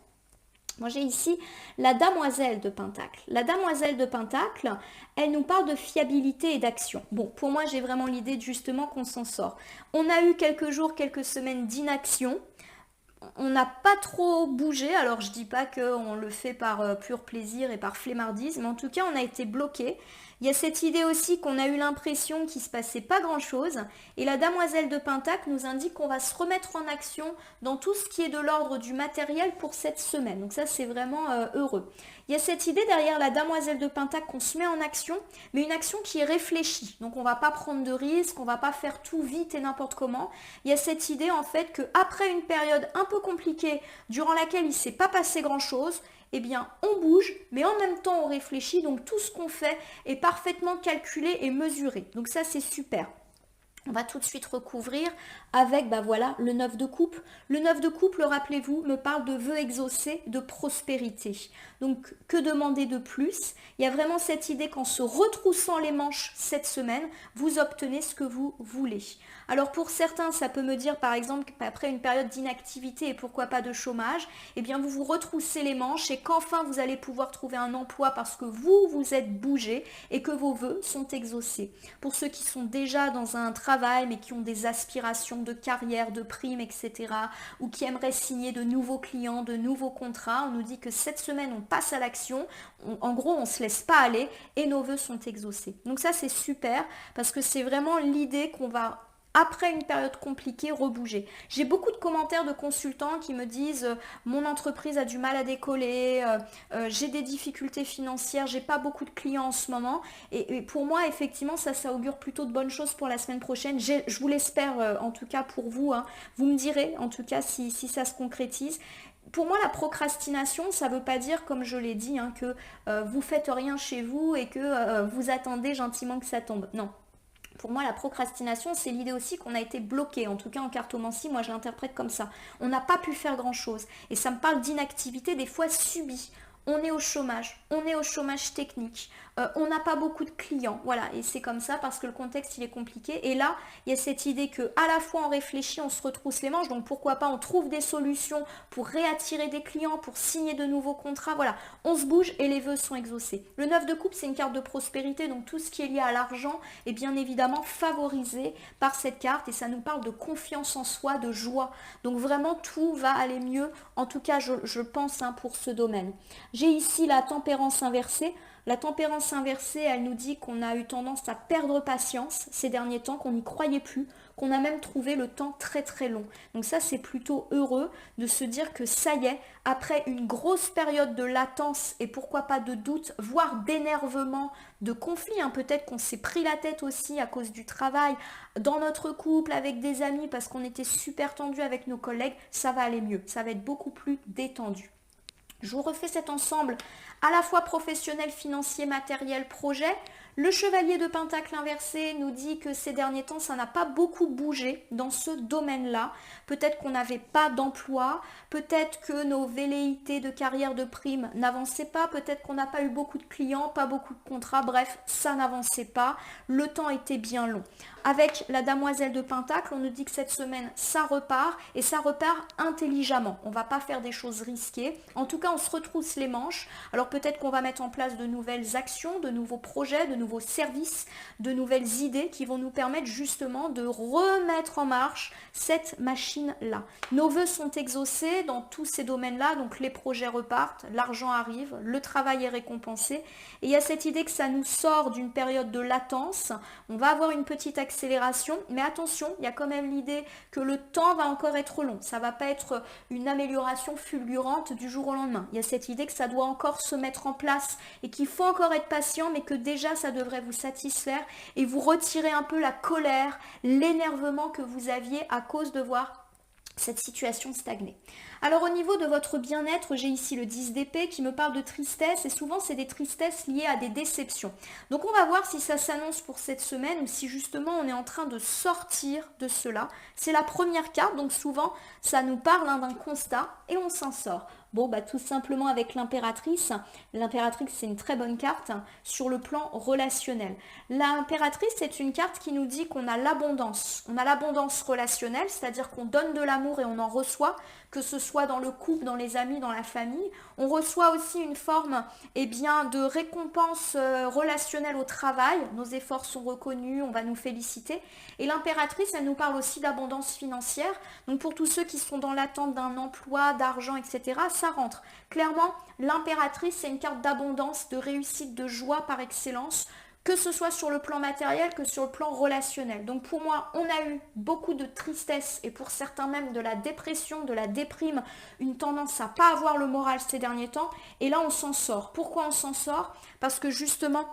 Moi j'ai ici la damoiselle de Pentacle. La damoiselle de Pentacle, elle nous parle de fiabilité et d'action. Bon, pour moi j'ai vraiment l'idée justement qu'on s'en sort. On a eu quelques jours, quelques semaines d'inaction. On n'a pas trop bougé, alors je dis pas qu'on le fait par pur plaisir et par flemmardise, mais en tout cas on a été bloqué. Il y a cette idée aussi qu'on a eu l'impression qu'il ne se passait pas grand-chose. Et la damoiselle de Pentacle nous indique qu'on va se remettre en action dans tout ce qui est de l'ordre du matériel pour cette semaine. Donc ça, c'est vraiment heureux. Il y a cette idée derrière la damoiselle de Pentacle qu'on se met en action, mais une action qui est réfléchie. Donc on ne va pas prendre de risques, on ne va pas faire tout vite et n'importe comment. Il y a cette idée en fait qu'après une période un peu compliquée, durant laquelle il ne s'est pas passé grand-chose, eh bien on bouge, mais en même temps on réfléchit, donc tout ce qu'on fait est parfaitement calculé et mesuré. Donc ça c'est super. On va tout de suite recouvrir avec voilà, le 9 de coupe. Le 9 de coupe, rappelez-vous, me parle de vœux exaucés, de prospérité. Donc, que demander de plus? Il y a vraiment cette idée qu'en se retroussant les manches cette semaine, vous obtenez ce que vous voulez. Alors, pour certains, ça peut me dire, par exemple, qu'après une période d'inactivité et pourquoi pas de chômage, eh bien, vous vous retroussez les manches et qu'enfin, vous allez pouvoir trouver un emploi parce que vous vous êtes bougé et que vos vœux sont exaucés. Pour ceux qui sont déjà dans un travail, mais qui ont des aspirations de carrière, de primes, etc., ou qui aimeraient signer de nouveaux clients, de nouveaux contrats, on nous dit que cette semaine, on passe à l'action. En gros, on ne se laisse pas aller et nos vœux sont exaucés. Donc ça, c'est super parce que c'est vraiment l'idée qu'on va après une période compliquée, rebouger. J'ai beaucoup de commentaires de consultants qui me disent mon entreprise a du mal à décoller, j'ai des difficultés financières, j'ai pas beaucoup de clients en ce moment. Et pour moi, effectivement, ça augure plutôt de bonnes choses pour la semaine prochaine. Je vous l'espère en tout cas pour vous. Vous me direz en tout cas si ça se concrétise. Pour moi, la procrastination, ça ne veut pas dire, comme je l'ai dit, que vous faites rien chez vous et que vous attendez gentiment que ça tombe. Non. Pour moi, la procrastination, c'est l'idée aussi qu'on a été bloqué. En tout cas, en cartomancie, moi, je l'interprète comme ça. On n'a pas pu faire grand-chose. Et ça me parle d'inactivité, des fois subie. on est au chômage, on est au chômage technique, on n'a pas beaucoup de clients, voilà, et c'est comme ça parce que le contexte il est compliqué. Et là, il y a cette idée que à la fois on réfléchit, on se retrousse les manches, donc pourquoi pas on trouve des solutions pour réattirer des clients, pour signer de nouveaux contrats, voilà, on se bouge et les vœux sont exaucés. Le 9 de coupe, c'est une carte de prospérité, donc tout ce qui est lié à l'argent est bien évidemment favorisé par cette carte et ça nous parle de confiance en soi, de joie. Donc vraiment tout va aller mieux, en tout cas je pense pour ce domaine. J'ai ici la tempérance inversée. La tempérance inversée, elle nous dit qu'on a eu tendance à perdre patience ces derniers temps, qu'on n'y croyait plus, qu'on a même trouvé le temps très très long. Donc ça, c'est plutôt heureux de se dire que ça y est, après une grosse période de latence et pourquoi pas de doute, voire d'énervement, de conflit, peut-être qu'on s'est pris la tête aussi à cause du travail, dans notre couple, avec des amis, parce qu'on était super tendu avec nos collègues, ça va aller mieux, ça va être beaucoup plus détendu. Je vous refais cet ensemble à la fois professionnel, financier, matériel, projet. Le chevalier de Pentacle inversé nous dit que ces derniers temps, ça n'a pas beaucoup bougé dans ce domaine-là. Peut-être qu'on n'avait pas d'emploi, peut-être que nos velléités de carrière de prime n'avançaient pas, peut-être qu'on n'a pas eu beaucoup de clients, pas beaucoup de contrats, bref, ça n'avançait pas. Le temps était bien long. Avec la demoiselle de Pentacle, on nous dit que cette semaine, ça repart et ça repart intelligemment. On ne va pas faire des choses risquées. En tout cas, on se retrousse les manches. Alors peut-être qu'on va mettre en place de nouvelles actions, de nouveaux projets, de nouveaux services, de nouvelles idées qui vont nous permettre justement de remettre en marche cette machine-là. Nos vœux sont exaucés dans tous ces domaines-là, donc les projets repartent, l'argent arrive, le travail est récompensé. Et il y a cette idée que ça nous sort d'une période de latence. On va avoir une petite accélération, mais attention, il y a quand même l'idée que le temps va encore être long. Ça ne va pas être une amélioration fulgurante du jour au lendemain. Il y a cette idée que ça doit encore se mettre en place et qu'il faut encore être patient, mais que déjà ça devrait vous satisfaire et vous retirer un peu la colère, l'énervement que vous aviez à cause de voir cette situation stagner. Alors au niveau de votre bien-être, j'ai ici le 10 d'épée qui me parle de tristesse et souvent c'est des tristesses liées à des déceptions. Donc on va voir si ça s'annonce pour cette semaine ou si justement on est en train de sortir de cela. C'est la première carte, donc souvent ça nous parle d'un constat et on s'en sort. Bon, tout simplement avec l'impératrice. L'impératrice, c'est une très bonne carte sur le plan relationnel. L'impératrice, c'est une carte qui nous dit qu'on a l'abondance. On a l'abondance relationnelle, c'est-à-dire qu'on donne de l'amour et on en reçoit, que ce soit dans le couple, dans les amis, dans la famille. On reçoit aussi une forme de récompense relationnelle au travail. Nos efforts sont reconnus, on va nous féliciter. Et l'impératrice, elle nous parle aussi d'abondance financière. Donc pour tous ceux qui sont dans l'attente d'un emploi, d'argent, etc., ça rentre. Clairement, l'impératrice, c'est une carte d'abondance, de réussite, de joie par excellence, que ce soit sur le plan matériel que sur le plan relationnel. Donc pour moi, on a eu beaucoup de tristesse et pour certains même de la dépression, de la déprime, une tendance à pas avoir le moral ces derniers temps. Et là, on s'en sort. Pourquoi on s'en sort? Parce que justement,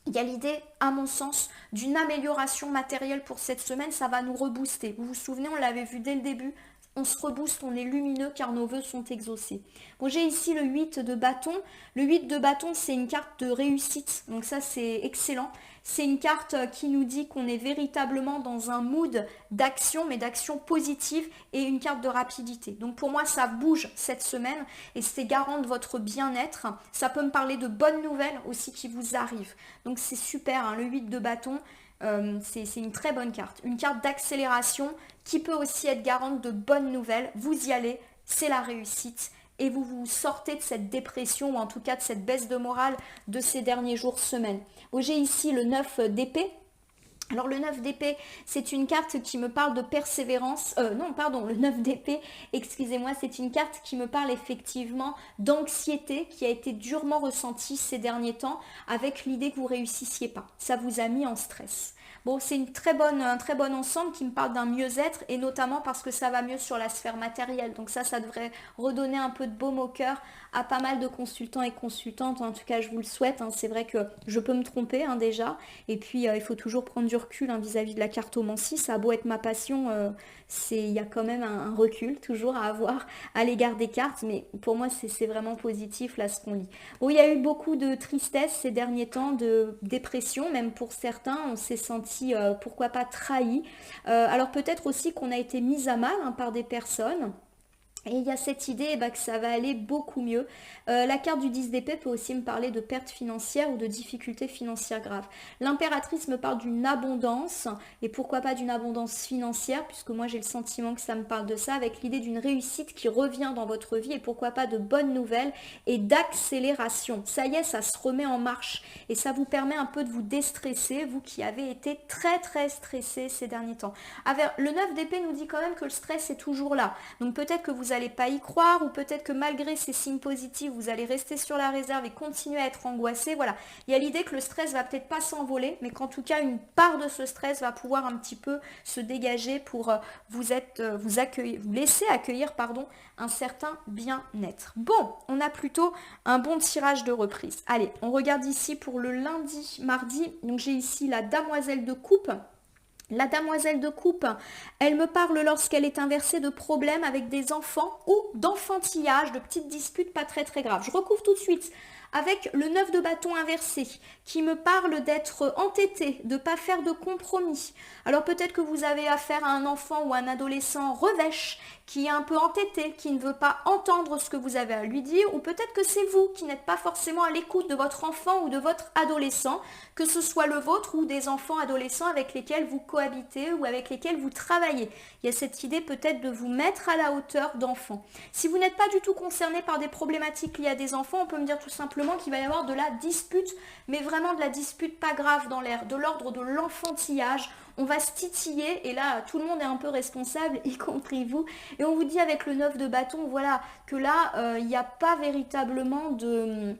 il y a l'idée, à mon sens, d'une amélioration matérielle pour cette semaine. Ça va nous rebooster. Vous vous souvenez, on l'avait vu dès le début. On se rebooste, on est lumineux car nos vœux sont exaucés. Bon, j'ai ici le 8 de bâton. Le 8 de bâton, c'est une carte de réussite. Donc ça, c'est excellent. C'est une carte qui nous dit qu'on est véritablement dans un mood d'action, mais d'action positive et une carte de rapidité. Donc pour moi, ça bouge cette semaine et c'est garant de votre bien-être. Ça peut me parler de bonnes nouvelles aussi qui vous arrivent. Donc c'est super, le 8 de bâton. C'est une très bonne carte. Une carte d'accélération qui peut aussi être garante de bonnes nouvelles. Vous y allez, c'est la réussite. Et vous vous sortez de cette dépression ou en tout cas de cette baisse de morale de ces derniers jours, semaines. J'ai ici le 9 d'épée. Alors le 9 d'épée, c'est une carte qui me parle de persévérance. Le 9 d'épée, excusez-moi, c'est une carte qui me parle effectivement d'anxiété qui a été durement ressentie ces derniers temps avec l'idée que vous ne réussissiez pas. Ça vous a mis en stress. Bon, c'est un très bon ensemble qui me parle d'un mieux-être et notamment parce que ça va mieux sur la sphère matérielle. Donc ça devrait redonner un peu de baume au cœur à pas mal de consultants et consultantes. En tout cas, je vous le souhaite. C'est vrai que je peux me tromper déjà. Et puis, il faut toujours prendre du recul vis-à-vis de la cartomancie. Ça a beau être ma passion, il y a quand même un recul toujours à avoir à l'égard des cartes. Mais pour moi, c'est vraiment positif là ce qu'on lit. Bon, il y a eu beaucoup de tristesse ces derniers temps, de dépression. Même pour certains, on s'est senti pourquoi pas trahi. Alors peut-être aussi qu'on a été mis à mal par des personnes Et il y a cette idée que ça va aller beaucoup mieux. La carte du 10 d'épée peut aussi me parler de pertes financières ou de difficultés financières graves. L'impératrice me parle d'une abondance, et pourquoi pas d'une abondance financière, puisque moi j'ai le sentiment que ça me parle de ça, avec l'idée d'une réussite qui revient dans votre vie, et pourquoi pas de bonnes nouvelles et d'accélération. Ça y est, ça se remet en marche, et ça vous permet un peu de vous déstresser, vous qui avez été très très stressé ces derniers temps. Le 9 d'épée nous dit quand même que le stress est toujours là, donc peut-être que vous n'allez pas y croire, ou peut-être que malgré ces signes positifs, vous allez rester sur la réserve et continuer à être angoissé. Voilà, il y a l'idée que le stress va peut-être pas s'envoler, mais qu'en tout cas une part de ce stress va pouvoir un petit peu se dégager pour vous laisser accueillir un certain bien-être. Bon, on a plutôt un bon tirage de reprise. Allez, on regarde ici pour le lundi, mardi. Donc j'ai ici la demoiselle de coupe. La demoiselle de coupe, elle me parle lorsqu'elle est inversée de problèmes avec des enfants ou d'enfantillage, de petites disputes pas très très graves. Je recouvre tout de suite avec le 9 de bâton inversé qui me parle d'être entêté, de ne pas faire de compromis. Alors peut-être que vous avez affaire à un enfant ou un adolescent revêche qui est un peu entêté, qui ne veut pas entendre ce que vous avez à lui dire, ou peut-être que c'est vous qui n'êtes pas forcément à l'écoute de votre enfant ou de votre adolescent, que ce soit le vôtre ou des enfants adolescents avec lesquels vous cohabitez ou avec lesquels vous travaillez. Il y a cette idée peut-être de vous mettre à la hauteur d'enfants. Si vous n'êtes pas du tout concerné par des problématiques liées à des enfants, on peut me dire tout simplement qu'il va y avoir de la dispute, mais vraiment de la dispute pas grave dans l'air, de l'ordre de l'enfantillage. On va se titiller et là tout le monde est un peu responsable, y compris vous, et on vous dit avec le 9 de bâton, voilà, que là il n'y a pas véritablement de...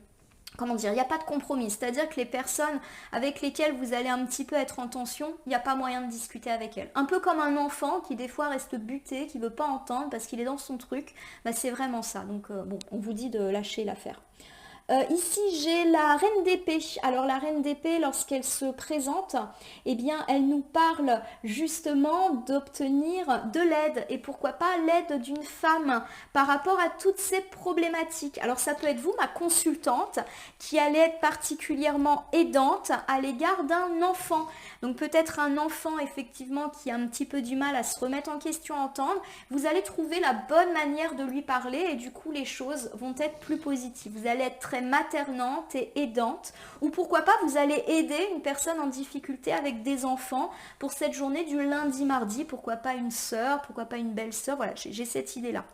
Comment dire, il n'y a pas de compromis, c'est-à-dire que les personnes avec lesquelles vous allez un petit peu être en tension, il n'y a pas moyen de discuter avec elles. Un peu comme un enfant qui des fois reste buté, qui ne veut pas entendre parce qu'il est dans son truc, c'est vraiment ça. Donc bon, on vous dit de lâcher l'affaire. Ici, j'ai la reine d'épée. Alors, la reine d'épée, lorsqu'elle se présente, eh bien, elle nous parle justement d'obtenir de l'aide. Et pourquoi pas l'aide d'une femme par rapport à toutes ces problématiques. Alors, ça peut être vous, ma consultante, qui allez être particulièrement aidante à l'égard d'un enfant. Donc, peut-être un enfant, effectivement, qui a un petit peu du mal à se remettre en question, à entendre. Vous allez trouver la bonne manière de lui parler et du coup, les choses vont être plus positives. Vous allez être très maternante et aidante, ou pourquoi pas vous allez aider une personne en difficulté avec des enfants pour cette journée du lundi-mardi, pourquoi pas une sœur, pourquoi pas une belle-sœur, voilà, j'ai cette idée-là.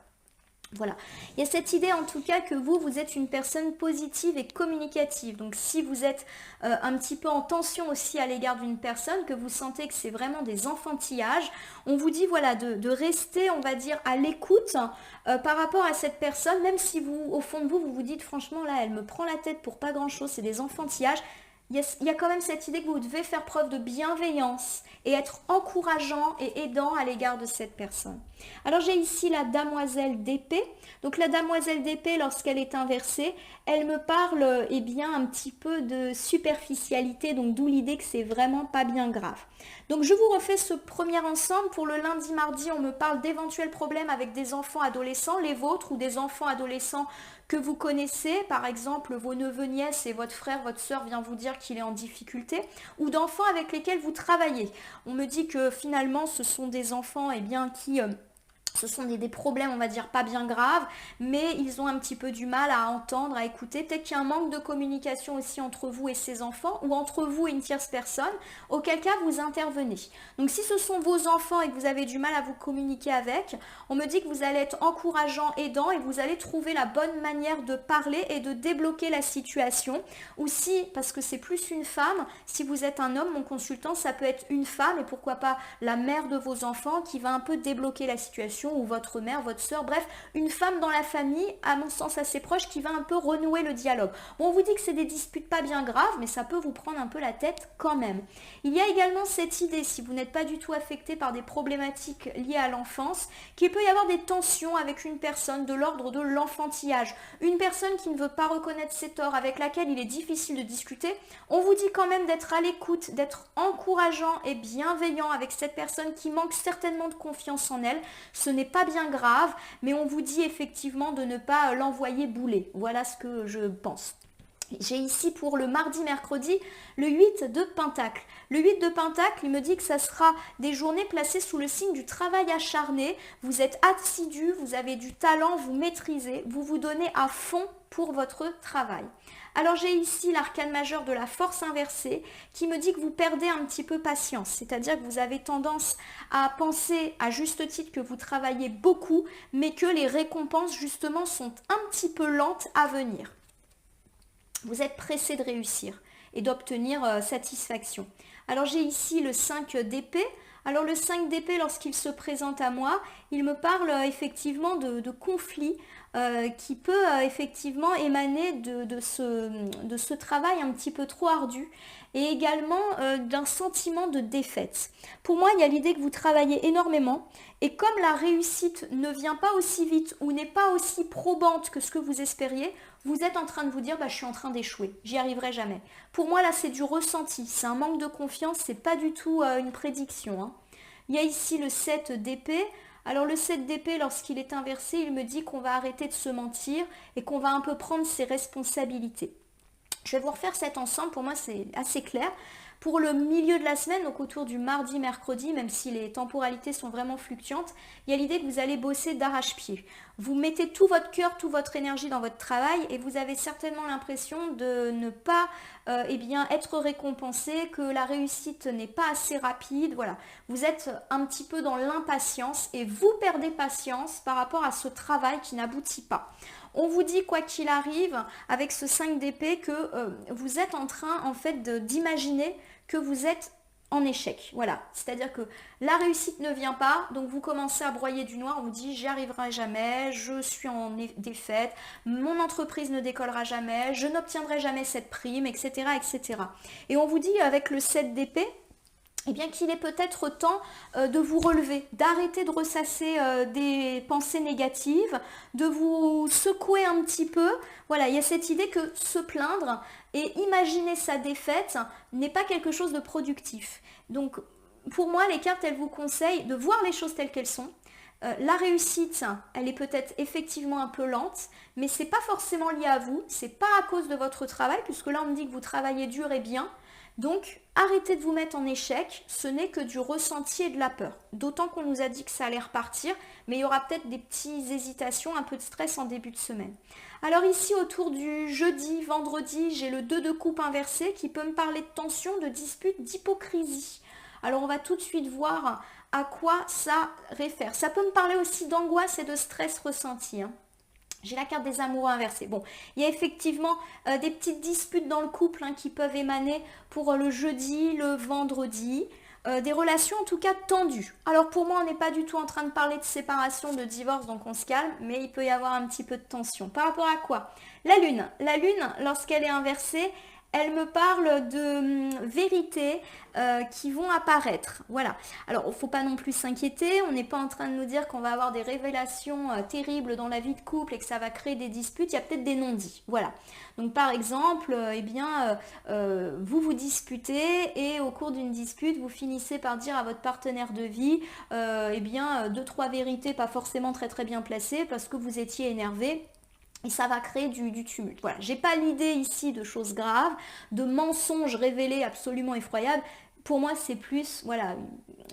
Voilà, il y a cette idée en tout cas que vous êtes une personne positive et communicative. Donc si vous êtes un petit peu en tension aussi à l'égard d'une personne, que vous sentez que c'est vraiment des enfantillages, on vous dit voilà de rester, on va dire, à l'écoute par rapport à cette personne, même si vous, au fond de vous, vous vous dites franchement là, elle me prend la tête pour pas grand-chose, c'est des enfantillages. Il y a quand même cette idée que vous devez faire preuve de bienveillance et être encourageant et aidant à l'égard de cette personne. Alors j'ai ici la demoiselle d'épée. Donc la demoiselle d'épée, lorsqu'elle est inversée, elle me parle bien un petit peu de superficialité, donc d'où l'idée que c'est vraiment pas bien grave. Donc je vous refais ce premier ensemble. Pour le lundi, mardi, on me parle d'éventuels problèmes avec des enfants adolescents, les vôtres ou des enfants adolescents que vous connaissez, par exemple vos neveux, nièces et votre frère, votre soeur vient vous dire qu'il est en difficulté, ou d'enfants avec lesquels vous travaillez. On me dit que finalement ce sont des enfants qui... Ce sont des problèmes, on va dire, pas bien graves, mais ils ont un petit peu du mal à entendre, à écouter. Peut-être qu'il y a un manque de communication aussi entre vous et ces enfants, ou entre vous et une tierce personne, auquel cas vous intervenez. Donc si ce sont vos enfants et que vous avez du mal à vous communiquer avec, on me dit que vous allez être encourageant, aidant, et vous allez trouver la bonne manière de parler et de débloquer la situation. Ou si, parce que c'est plus une femme, si vous êtes un homme, mon consultant, ça peut être une femme, et pourquoi pas la mère de vos enfants qui va un peu débloquer la situation, ou votre mère, votre soeur, bref, une femme dans la famille, à mon sens assez proche, qui va un peu renouer le dialogue. Bon, on vous dit que c'est des disputes pas bien graves, mais ça peut vous prendre un peu la tête quand même. Il y a également cette idée, si vous n'êtes pas du tout affecté par des problématiques liées à l'enfance, qu'il peut y avoir des tensions avec une personne de l'ordre de l'enfantillage. Une personne qui ne veut pas reconnaître ses torts, avec laquelle il est difficile de discuter. On vous dit quand même d'être à l'écoute, d'être encourageant et bienveillant avec cette personne qui manque certainement de confiance en elle. Ce n'est pas bien grave, mais on vous dit effectivement de ne pas l'envoyer bouler. Voilà ce que je pense. J'ai ici pour le mardi, mercredi, le 8 de Pentacle. Le 8 de Pentacle, il me dit que ça sera des journées placées sous le signe du travail acharné. Vous êtes assidu, vous avez du talent, vous maîtrisez, vous vous donnez à fond pour votre travail. Alors j'ai ici l'arcane majeur de la force inversée qui me dit que vous perdez un petit peu patience, c'est-à-dire que vous avez tendance à penser à juste titre que vous travaillez beaucoup, mais que les récompenses justement sont un petit peu lentes à venir. Vous êtes pressé de réussir et d'obtenir satisfaction. Alors j'ai ici le 5 d'épée. Alors le 5 d'épée, lorsqu'il se présente à moi, il me parle effectivement de conflits qui peut effectivement émaner de ce travail un petit peu trop ardu et également d'un sentiment de défaite. Pour moi, il y a l'idée que vous travaillez énormément et comme la réussite ne vient pas aussi vite ou n'est pas aussi probante que ce que vous espériez, vous êtes en train de vous dire je suis en train d'échouer, j'y arriverai jamais. Pour moi là c'est du ressenti, c'est un manque de confiance, c'est pas du tout une prédiction. Hein. Il y a ici le 7 d'épée. Alors le 7 d'épée, lorsqu'il est inversé, il me dit qu'on va arrêter de se mentir et qu'on va un peu prendre ses responsabilités. Je vais vous refaire cet ensemble, pour moi c'est assez clair. Pour le milieu de la semaine, donc autour du mardi, mercredi, même si les temporalités sont vraiment fluctuantes, il y a l'idée que vous allez bosser d'arrache-pied. Vous mettez tout votre cœur, toute votre énergie dans votre travail et vous avez certainement l'impression de ne pas être récompensé, que la réussite n'est pas assez rapide. Voilà, vous êtes un petit peu dans l'impatience et vous perdez patience par rapport à ce travail qui n'aboutit pas. On vous dit quoi qu'il arrive avec ce 5 d'épée que vous êtes en train en fait d'imaginer que vous êtes en échec. Voilà, c'est-à-dire que la réussite ne vient pas, donc vous commencez à broyer du noir, on vous dit j'y arriverai jamais, je suis en défaite, mon entreprise ne décollera jamais, je n'obtiendrai jamais cette prime, etc., etc. Et on vous dit avec le 7 d'épée, eh bien qu'il est peut-être temps de vous relever, d'arrêter de ressasser des pensées négatives, de vous secouer un petit peu. Voilà, il y a cette idée que se plaindre et imaginer sa défaite n'est pas quelque chose de productif. Donc, pour moi, les cartes, elles vous conseillent de voir les choses telles qu'elles sont. La réussite, elle est peut-être effectivement un peu lente, mais c'est pas forcément lié à vous, c'est pas à cause de votre travail, puisque là on me dit que vous travaillez dur et bien. Donc, arrêtez de vous mettre en échec, ce n'est que du ressenti et de la peur. D'autant qu'on nous a dit que ça allait repartir, mais il y aura peut-être des petites hésitations, un peu de stress en début de semaine. Alors ici, autour du jeudi, vendredi, j'ai le 2 de coupe inversé qui peut me parler de tension, de dispute, d'hypocrisie. Alors on va tout de suite voir à quoi ça réfère. Ça peut me parler aussi d'angoisse et de stress ressenti. Hein. J'ai la carte des amoureux inversés. Bon, il y a effectivement des petites disputes dans le couple qui peuvent émaner pour le jeudi, le vendredi. Des relations en tout cas tendues. Alors pour moi, on n'est pas du tout en train de parler de séparation, de divorce, donc on se calme, mais il peut y avoir un petit peu de tension. Par rapport à quoi? La lune. La lune, lorsqu'elle est inversée, elle me parle de vérités qui vont apparaître. Voilà. Alors, il ne faut pas non plus s'inquiéter. On n'est pas en train de nous dire qu'on va avoir des révélations terribles dans la vie de couple et que ça va créer des disputes. Il y a peut-être des non-dits. Voilà. Donc, par exemple, vous vous disputez et au cours d'une dispute, vous finissez par dire à votre partenaire de vie, deux, trois vérités pas forcément très très bien placées parce que vous étiez énervé. Et ça va créer du tumulte. Voilà, j'ai pas l'idée ici de choses graves, de mensonges révélés absolument effroyables. Pour moi, c'est plus voilà,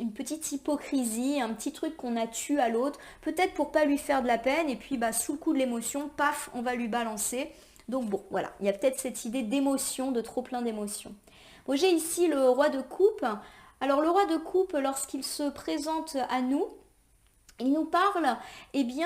une petite hypocrisie, un petit truc qu'on a tué à l'autre, peut-être pour pas lui faire de la peine, et puis sous le coup de l'émotion, paf, on va lui balancer. Donc bon, voilà, il y a peut-être cette idée d'émotion, de trop plein d'émotions. Bon, j'ai ici le roi de coupe. Alors le roi de coupe, lorsqu'il se présente à nous, il nous parle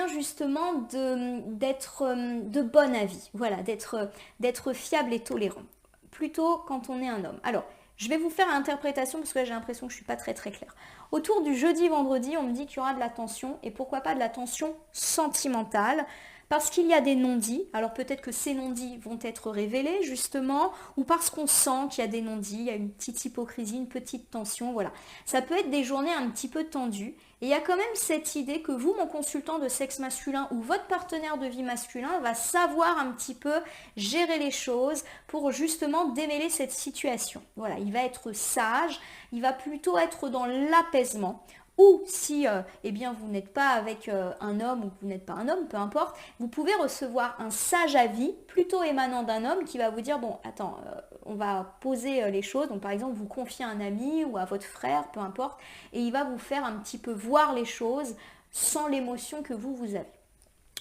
justement d'être de bon avis, voilà, d'être fiable et tolérant, plutôt quand on est un homme. Alors, je vais vous faire l'interprétation parce que là, j'ai l'impression que je ne suis pas très très claire. Autour du jeudi-vendredi, on me dit qu'il y aura de la tension et pourquoi pas de la tension sentimentale. Parce qu'il y a des non-dits, alors peut-être que ces non-dits vont être révélés justement, ou parce qu'on sent qu'il y a des non-dits, il y a une petite hypocrisie, une petite tension, voilà. Ça peut être des journées un petit peu tendues, et il y a quand même cette idée que vous, mon consultant de sexe masculin, ou votre partenaire de vie masculin, va savoir un petit peu gérer les choses pour justement démêler cette situation. Voilà, il va être sage, il va plutôt être dans l'apaisement. ou si eh bien, vous n'êtes pas avec un homme ou que vous n'êtes pas un homme, peu importe, vous pouvez recevoir un sage avis plutôt émanant d'un homme qui va vous dire, bon, attends, on va poser les choses. Donc par exemple, vous confiez à un ami ou à votre frère, peu importe, et il va vous faire un petit peu voir les choses sans l'émotion que vous avez.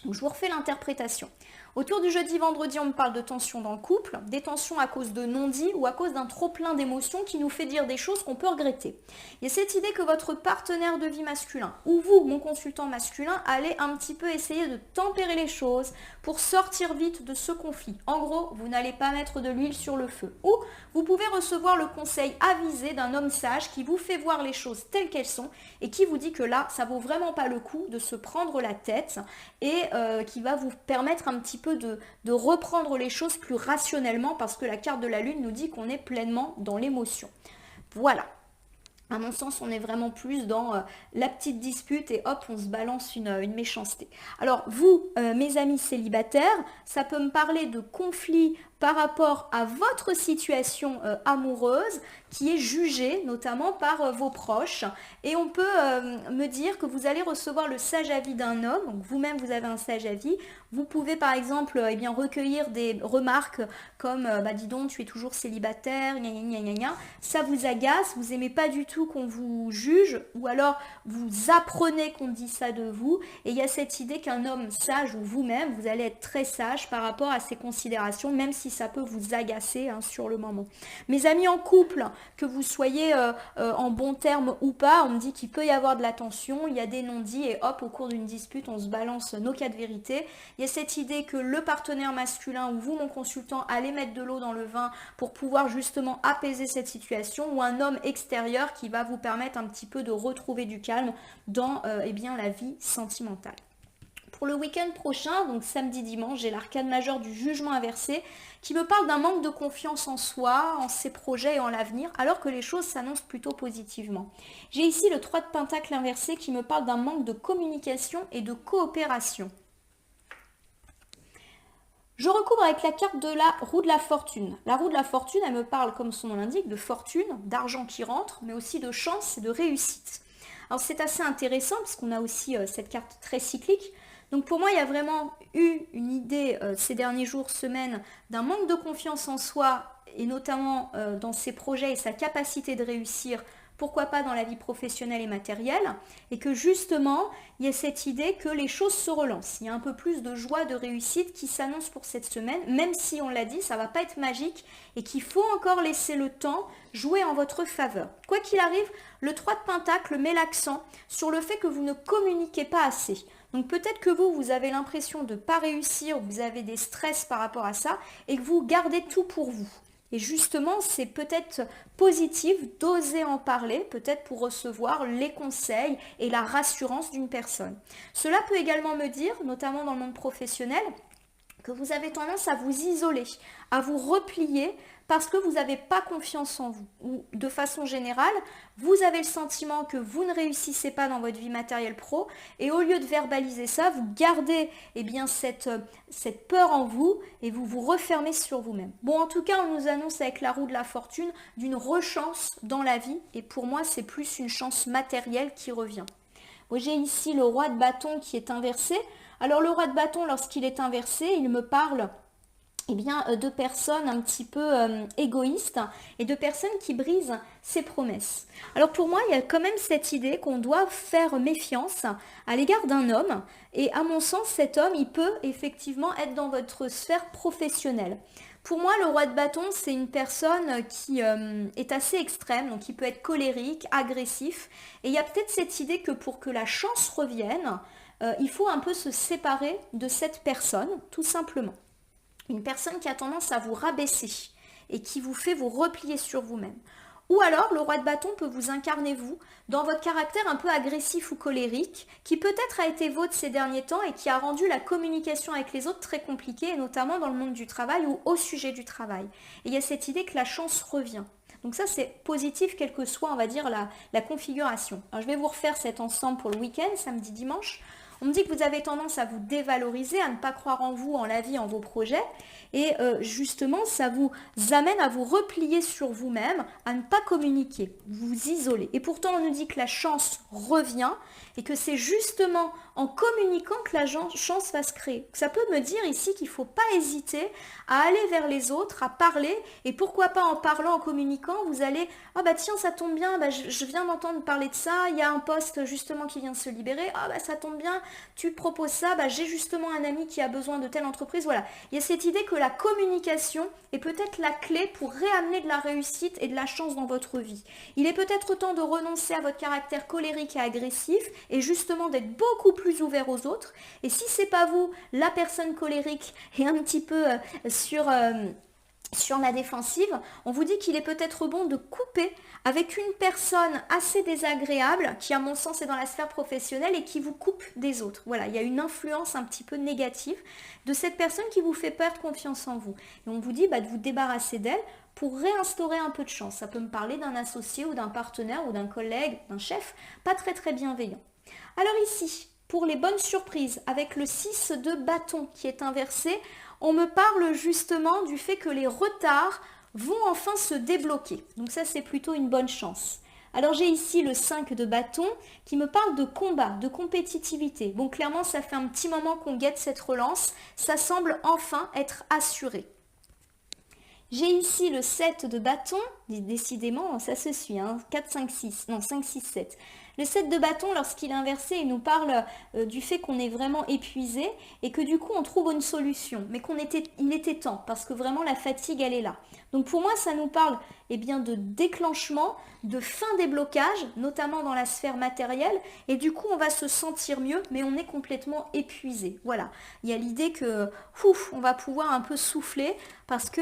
Donc, je vous refais l'interprétation. Autour du jeudi-vendredi, on me parle de tensions dans le couple, des tensions à cause de non-dits ou à cause d'un trop-plein d'émotions qui nous fait dire des choses qu'on peut regretter. Il y a cette idée que votre partenaire de vie masculin, ou vous, mon consultant masculin, allez un petit peu essayer de tempérer les choses pour sortir vite de ce conflit. En gros, vous n'allez pas mettre de l'huile sur le feu. Ou vous pouvez recevoir le conseil avisé d'un homme sage qui vous fait voir les choses telles qu'elles sont et qui vous dit que là, ça vaut vraiment pas le coup de se prendre la tête et qui va vous permettre un petit peu de reprendre les choses plus rationnellement parce que la carte de la lune nous dit qu'on est pleinement dans l'émotion. Voilà. À mon sens, on est vraiment plus dans la petite dispute et hop, on se balance une méchanceté. Alors vous, mes amis célibataires, ça peut me parler de conflits par rapport à votre situation amoureuse qui est jugée notamment par vos proches. Et on peut me dire que vous allez recevoir le sage avis d'un homme, donc vous-même vous avez un sage avis. Vous pouvez par exemple eh bien, recueillir des remarques comme bah, dis donc tu es toujours célibataire, gna gna gna gna gna. Ça vous agace, vous aimez pas du tout qu'on vous juge ou alors vous apprenez qu'on dit ça de vous et il y a cette idée qu'un homme sage ou vous-même, vous allez être très sage par rapport à ces considérations même si ça peut vous agacer hein, sur le moment. Mes amis en couple, que vous soyez en bon terme ou pas, on me dit qu'il peut y avoir de la tension, il y a des non-dits et hop, au cours d'une dispute, on se balance nos cas de vérité. Il y a cette idée que le partenaire masculin ou vous, mon consultant, allez mettre de l'eau dans le vin pour pouvoir justement apaiser cette situation ou un homme extérieur qui va vous permettre un petit peu de retrouver du calme dans eh bien, la vie sentimentale. Pour le week-end prochain, donc samedi, dimanche, j'ai l'arcane majeur du jugement inversé qui me parle d'un manque de confiance en soi, en ses projets et en l'avenir, alors que les choses s'annoncent plutôt positivement. J'ai ici le 3 de pentacle inversé qui me parle d'un manque de communication et de coopération. Je recouvre avec la carte de la roue de la fortune. La roue de la fortune, elle me parle, comme son nom l'indique, de fortune, d'argent qui rentre, mais aussi de chance et de réussite. Alors c'est assez intéressant parce qu'on a aussi cette carte très cyclique. Donc pour moi, il y a vraiment eu une idée ces derniers jours, semaines, d'un manque de confiance en soi et notamment dans ses projets et sa capacité de réussir, pourquoi pas dans la vie professionnelle et matérielle, et que justement, il y a cette idée que les choses se relancent. Il y a un peu plus de joie, de réussite qui s'annonce pour cette semaine, même si on l'a dit, ça ne va pas être magique et qu'il faut encore laisser le temps jouer en votre faveur. Quoi qu'il arrive, le 3 de pentacle met l'accent sur le fait que vous ne communiquez pas assez. Donc peut-être que vous avez l'impression de ne pas réussir, vous avez des stress par rapport à ça et que vous gardez tout pour vous. Et justement, c'est peut-être positif d'oser en parler, peut-être pour recevoir les conseils et la rassurance d'une personne. Cela peut également me dire, notamment dans le monde professionnel, que vous avez tendance à vous isoler, à vous replier parce que vous n'avez pas confiance en vous. Ou de façon générale, vous avez le sentiment que vous ne réussissez pas dans votre vie matérielle pro et au lieu de verbaliser ça, vous gardez eh bien, cette peur en vous et vous vous refermez sur vous-même. Bon, en tout cas, on nous annonce avec la roue de la fortune d'une rechance dans la vie et pour moi, c'est plus une chance matérielle qui revient. Bon, j'ai ici le roi de bâton qui est inversé. Alors le roi de bâton, lorsqu'il est inversé, il me parle eh bien, de personnes un petit peu égoïstes et de personnes qui brisent ses promesses. Alors pour moi, il y a quand même cette idée qu'on doit faire méfiance à l'égard d'un homme et à mon sens, cet homme, il peut effectivement être dans votre sphère professionnelle. Pour moi, le roi de bâton, c'est une personne qui est assez extrême, donc il peut être colérique, agressif et il y a peut-être cette idée que pour que la chance revienne, il faut un peu se séparer de cette personne, tout simplement. Une personne qui a tendance à vous rabaisser et qui vous fait vous replier sur vous-même. Ou alors, le roi de bâton peut vous incarner vous, dans votre caractère un peu agressif ou colérique, qui peut-être a été vôtre ces derniers temps et qui a rendu la communication avec les autres très compliquée, et notamment dans le monde du travail ou au sujet du travail. Et il y a cette idée que la chance revient. Donc ça, c'est positif, quelle que soit, on va dire, la configuration. Alors, je vais vous refaire cet ensemble pour le week-end, samedi, dimanche. On me dit que vous avez tendance à vous dévaloriser, à ne pas croire en vous, en la vie, en vos projets. Et justement, ça vous amène à vous replier sur vous-même, à ne pas communiquer, vous isoler. Et pourtant, on nous dit que la chance revient et que c'est justement en communiquant que la chance va se créer. Ça peut me dire ici qu'il ne faut pas hésiter à aller vers les autres, à parler, et pourquoi pas en parlant, en communiquant, vous allez « Ah bah tiens, ça tombe bien, bah, je viens d'entendre parler de ça, il y a un poste justement qui vient de se libérer, ah bah ça tombe bien, tu proposes ça, bah j'ai justement un ami qui a besoin de telle entreprise. » Voilà, il y a cette idée que la communication est peut-être la clé pour réamener de la réussite et de la chance dans votre vie. Il est peut-être temps de renoncer à votre caractère colérique et agressif et justement d'être beaucoup plus ouvert aux autres. Et si c'est pas vous, la personne colérique et un petit peu sur la défensive, on vous dit qu'il est peut-être bon de couper avec une personne assez désagréable qui à mon sens est dans la sphère professionnelle et qui vous coupe des autres. Voilà, il y a une influence un petit peu négative de cette personne qui vous fait perdre confiance en vous. Et on vous dit de vous débarrasser d'elle pour réinstaurer un peu de chance. Ça peut me parler d'un associé ou d'un partenaire ou d'un collègue, d'un chef, pas très très bienveillant. Alors ici, pour les bonnes surprises, avec le 6 de bâton qui est inversé, on me parle justement du fait que les retards vont enfin se débloquer. Donc ça, c'est plutôt une bonne chance. Alors j'ai ici le 5 de bâton qui me parle de combat, de compétitivité. Bon, clairement, ça fait un petit moment qu'on guette cette relance. Ça semble enfin être assuré. J'ai ici le 7 de bâton, décidément, ça se suit, 4, 5, 6, non 5, 6, 7. Le 7 de bâton, lorsqu'il est inversé, il nous parle du fait qu'on est vraiment épuisé et que du coup on trouve une solution, mais il était temps parce que vraiment la fatigue elle est là. Donc pour moi ça nous parle de déclenchement, de fin des blocages, notamment dans la sphère matérielle, et du coup on va se sentir mieux, mais on est complètement épuisé. Voilà, il y a l'idée que on va pouvoir un peu souffler parce que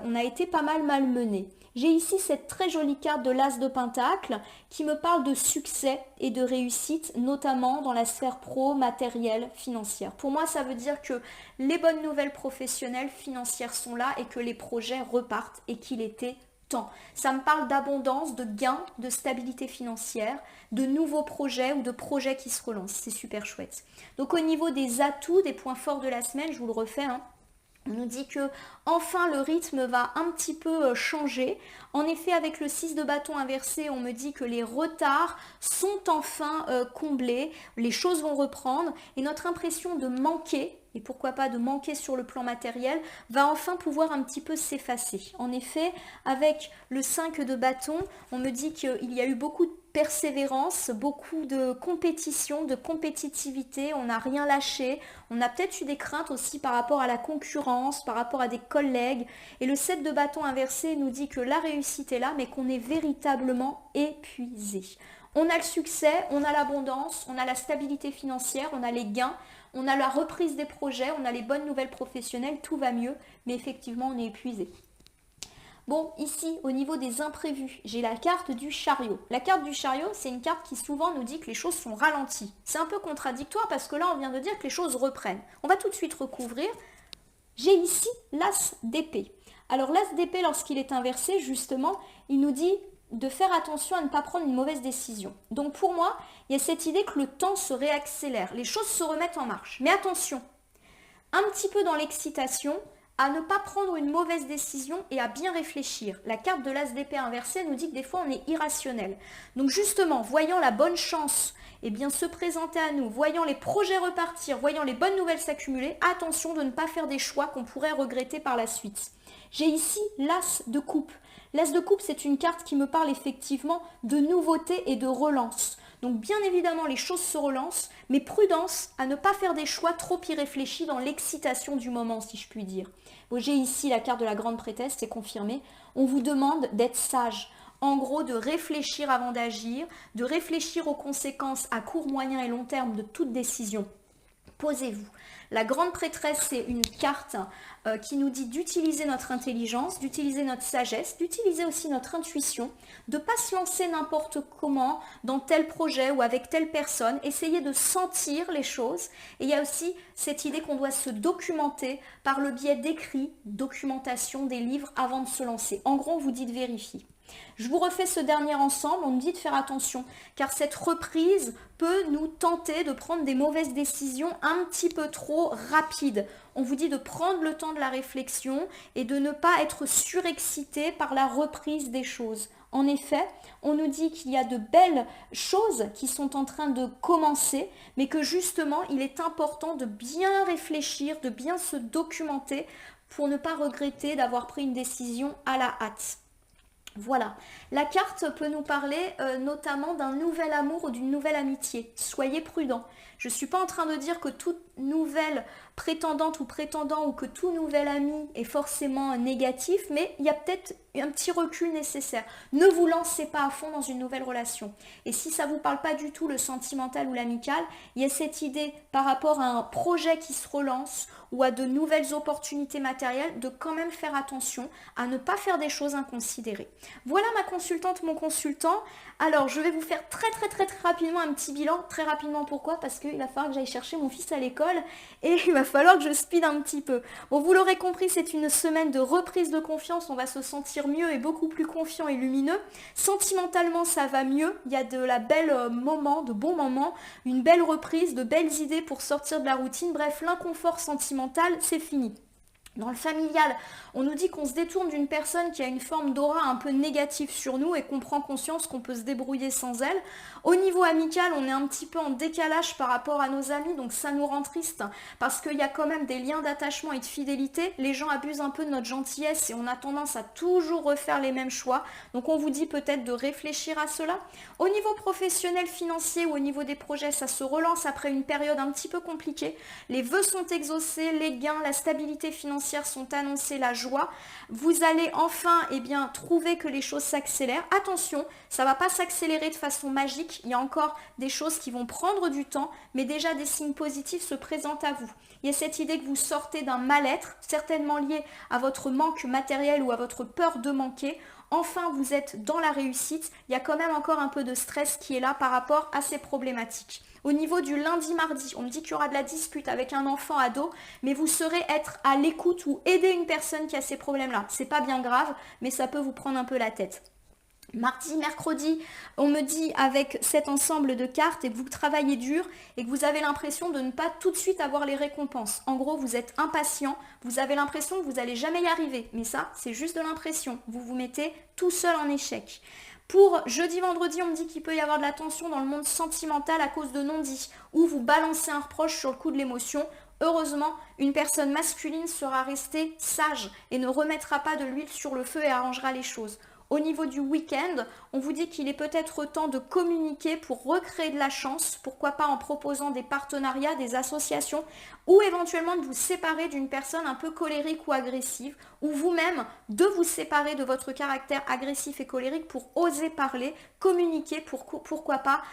on a été pas mal malmené. J'ai ici cette très jolie carte de l'As de Pentacle qui me parle de succès et de réussite, notamment dans la sphère pro, matérielle, financière. Pour moi, ça veut dire que les bonnes nouvelles professionnelles, financières sont là et que les projets repartent et qu'il était temps. Ça me parle d'abondance, de gains, de stabilité financière, de nouveaux projets ou de projets qui se relancent. C'est super chouette. Donc au niveau des atouts, des points forts de la semaine, je vous le refais, on nous dit que enfin le rythme va un petit peu changer. En effet, avec le 6 de bâton inversé, on me dit que les retards sont enfin comblés, les choses vont reprendre et notre impression de manquer, et pourquoi pas de manquer sur le plan matériel, va enfin pouvoir un petit peu s'effacer. En effet, avec le 5 de bâton, on me dit qu'il y a eu beaucoup de persévérance, beaucoup de compétition, de compétitivité, on n'a rien lâché, on a peut-être eu des craintes aussi par rapport à la concurrence, par rapport à des collègues, et le 7 de bâton inversé nous dit que la réussite est là, mais qu'on est véritablement épuisé. On a le succès, on a l'abondance, on a la stabilité financière, on a les gains, on a la reprise des projets, on a les bonnes nouvelles professionnelles, tout va mieux, mais effectivement on est épuisé. Bon, ici, au niveau des imprévus, j'ai la carte du chariot. La carte du chariot, c'est une carte qui souvent nous dit que les choses sont ralenties. C'est un peu contradictoire parce que là, on vient de dire que les choses reprennent. On va tout de suite recouvrir. J'ai ici l'as d'épée. Alors l'as d'épée, lorsqu'il est inversé, justement, il nous dit de faire attention à ne pas prendre une mauvaise décision. Donc pour moi, il y a cette idée que le temps se réaccélère, les choses se remettent en marche. Mais attention, un petit peu dans l'excitation, à ne pas prendre une mauvaise décision et à bien réfléchir. La carte de l'as d'épée inversée nous dit que des fois on est irrationnel. Donc justement, voyant la bonne chance se présenter à nous, voyant les projets repartir, voyant les bonnes nouvelles s'accumuler, attention de ne pas faire des choix qu'on pourrait regretter par la suite. J'ai ici l'as de coupe. L'as de coupe, c'est une carte qui me parle effectivement de nouveauté et de relance. Donc bien évidemment, les choses se relancent, mais prudence à ne pas faire des choix trop irréfléchis dans l'excitation du moment, si je puis dire. Bon, j'ai ici la carte de la grande prêtresse, c'est confirmé. On vous demande d'être sage. En gros, de réfléchir avant d'agir, de réfléchir aux conséquences à court, moyen et long terme de toute décision. Posez-vous. La grande prêtresse, c'est une carte qui nous dit d'utiliser notre intelligence, d'utiliser notre sagesse, d'utiliser aussi notre intuition, de ne pas se lancer n'importe comment dans tel projet ou avec telle personne, essayer de sentir les choses. Et il y a aussi cette idée qu'on doit se documenter par le biais d'écrits, documentation, des livres avant de se lancer. En gros, on vous dit de vérifier. Je vous refais ce dernier ensemble, on me dit de faire attention, car cette reprise peut nous tenter de prendre des mauvaises décisions un petit peu trop rapides. On vous dit de prendre le temps de la réflexion et de ne pas être surexcité par la reprise des choses. En effet, on nous dit qu'il y a de belles choses qui sont en train de commencer, mais que justement, il est important de bien réfléchir, de bien se documenter pour ne pas regretter d'avoir pris une décision à la hâte. Voilà, la carte peut nous parler notamment d'un nouvel amour ou d'une nouvelle amitié. Soyez prudents. Je ne suis pas en train de dire que toute nouvelle prétendante ou prétendant ou que tout nouvel ami est forcément négatif, mais il y a peut-être un petit recul nécessaire. Ne vous lancez pas à fond dans une nouvelle relation. Et si ça ne vous parle pas du tout le sentimental ou l'amical, il y a cette idée par rapport à un projet qui se relance ou à de nouvelles opportunités matérielles de quand même faire attention à ne pas faire des choses inconsidérées. Voilà ma consultante, mon consultant. Alors je vais vous faire très rapidement un petit bilan. Très rapidement, pourquoi? Parce qu'il va falloir que j'aille chercher mon fils à l'école et il va falloir que je speed un petit peu. Bon, vous l'aurez compris, c'est une semaine de reprise de confiance. On va se sentir mieux et beaucoup plus confiant et lumineux. Sentimentalement, ça va mieux. Il y a de la belle moment, de bons moments, une belle reprise, de belles idées pour sortir de la routine. Bref, l'inconfort sentimental, c'est fini. Dans le familial, on nous dit qu'on se détourne d'une personne qui a une forme d'aura un peu négative sur nous et qu'on prend conscience qu'on peut se débrouiller sans elle. Au niveau amical, on est un petit peu en décalage par rapport à nos amis, donc ça nous rend triste parce qu'il y a quand même des liens d'attachement et de fidélité. Les gens abusent un peu de notre gentillesse et on a tendance à toujours refaire les mêmes choix. Donc on vous dit peut-être de réfléchir à cela. Au niveau professionnel, financier ou au niveau des projets, ça se relance après une période un petit peu compliquée. Les vœux sont exaucés, les gains, la stabilité financière sont annoncées, la joie. Vous allez enfin trouver que les choses s'accélèrent. Attention, ça ne va pas s'accélérer de façon magique. Il y a encore des choses qui vont prendre du temps, mais déjà des signes positifs se présentent à vous. Il y a cette idée que vous sortez d'un mal-être, certainement lié à votre manque matériel ou à votre peur de manquer. Enfin, vous êtes dans la réussite. Il y a quand même encore un peu de stress qui est là par rapport à ces problématiques. Au niveau du lundi-mardi, on me dit qu'il y aura de la dispute avec un enfant ado, mais vous saurez être à l'écoute ou aider une personne qui a ces problèmes-là. C'est pas bien grave, mais ça peut vous prendre un peu la tête. Mardi, mercredi, on me dit avec cet ensemble de cartes et que vous travaillez dur et que vous avez l'impression de ne pas tout de suite avoir les récompenses. En gros, vous êtes impatient, vous avez l'impression que vous n'allez jamais y arriver. Mais ça, c'est juste de l'impression. Vous vous mettez tout seul en échec. Pour jeudi, vendredi, on me dit qu'il peut y avoir de la tension dans le monde sentimental à cause de non-dits, où vous balancez un reproche sur le coup de l'émotion. Heureusement, une personne masculine sera restée sage et ne remettra pas de l'huile sur le feu et arrangera les choses. Au niveau du week-end, on vous dit qu'il est peut-être temps de communiquer pour recréer de la chance, pourquoi pas en proposant des partenariats, des associations, ou éventuellement de vous séparer d'une personne un peu colérique ou agressive, ou vous-même de vous séparer de votre caractère agressif et colérique pour oser parler, communiquer, pourquoi pas,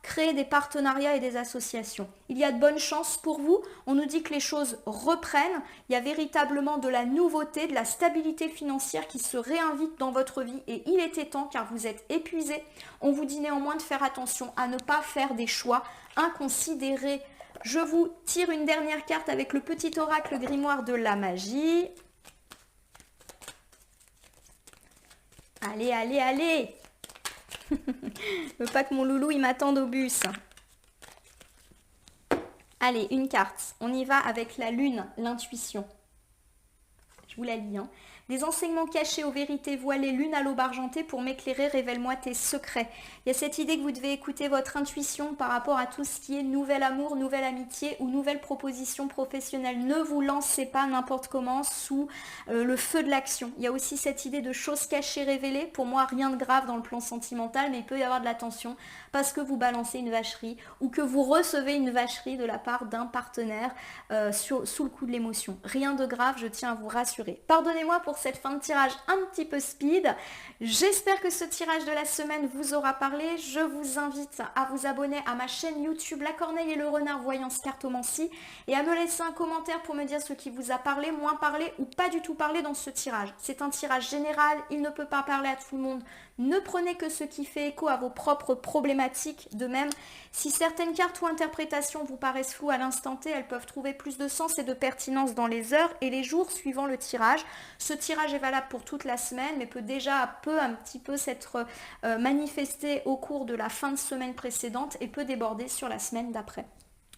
créer des partenariats et des associations. Il y a de bonnes chances pour vous. On nous dit que les choses reprennent. Il y a véritablement de la nouveauté, de la stabilité financière qui se réinvite dans votre vie et il était temps car vous êtes épuisé. On vous dit néanmoins de faire attention à ne pas faire des choix inconsidérés. Je vous tire une dernière carte avec le petit oracle grimoire de la magie. Allez, allez, allez! Je veux pas que mon loulou il m'attende au bus. Allez, une carte. On y va avec la lune, l'intuition. Je vous la lis. Des enseignements cachés aux vérités voilées, lune à l'aube argentée, pour m'éclairer, révèle-moi tes secrets. Il y a cette idée que vous devez écouter votre intuition par rapport à tout ce qui est nouvel amour, nouvelle amitié ou nouvelle proposition professionnelle. Ne vous lancez pas n'importe comment sous le feu de l'action. Il y a aussi cette idée de choses cachées révélées. Pour moi, rien de grave dans le plan sentimental, mais il peut y avoir de la tension parce que vous balancez une vacherie ou que vous recevez une vacherie de la part d'un partenaire sous le coup de l'émotion. Rien de grave, je tiens à vous rassurer. Pardonnez-moi pour cette fin de tirage un petit peu speed. J'espère que ce tirage de la semaine vous aura parlé. Je vous invite à vous abonner à ma chaîne YouTube La Corneille et le Renard Voyance Cartomancie et à me laisser un commentaire pour me dire ce qui vous a parlé, moins parlé ou pas du tout parlé dans ce tirage. C'est un tirage général, il ne peut pas parler à tout le monde. Ne prenez que ce qui fait écho à vos propres problématiques. De même, si certaines cartes ou interprétations vous paraissent floues à l'instant T, elles peuvent trouver plus de sens et de pertinence dans les heures et les jours suivant le tirage. tirage. Ce tirage est valable pour toute la semaine, mais peut déjà un petit peu s'être manifesté au cours de la fin de semaine précédente et peut déborder sur la semaine d'après.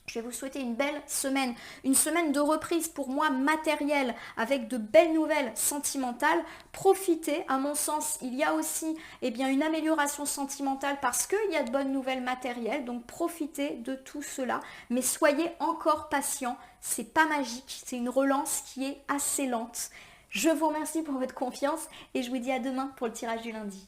Je vais vous souhaiter une belle semaine, une semaine de reprise pour moi matérielle avec de belles nouvelles sentimentales. Profitez, à mon sens, il y a aussi une amélioration sentimentale parce qu'il y a de bonnes nouvelles matérielles, donc profitez de tout cela, mais soyez encore patient, c'est pas magique, c'est une relance qui est assez lente. Je vous remercie pour votre confiance et je vous dis à demain pour le tirage du lundi.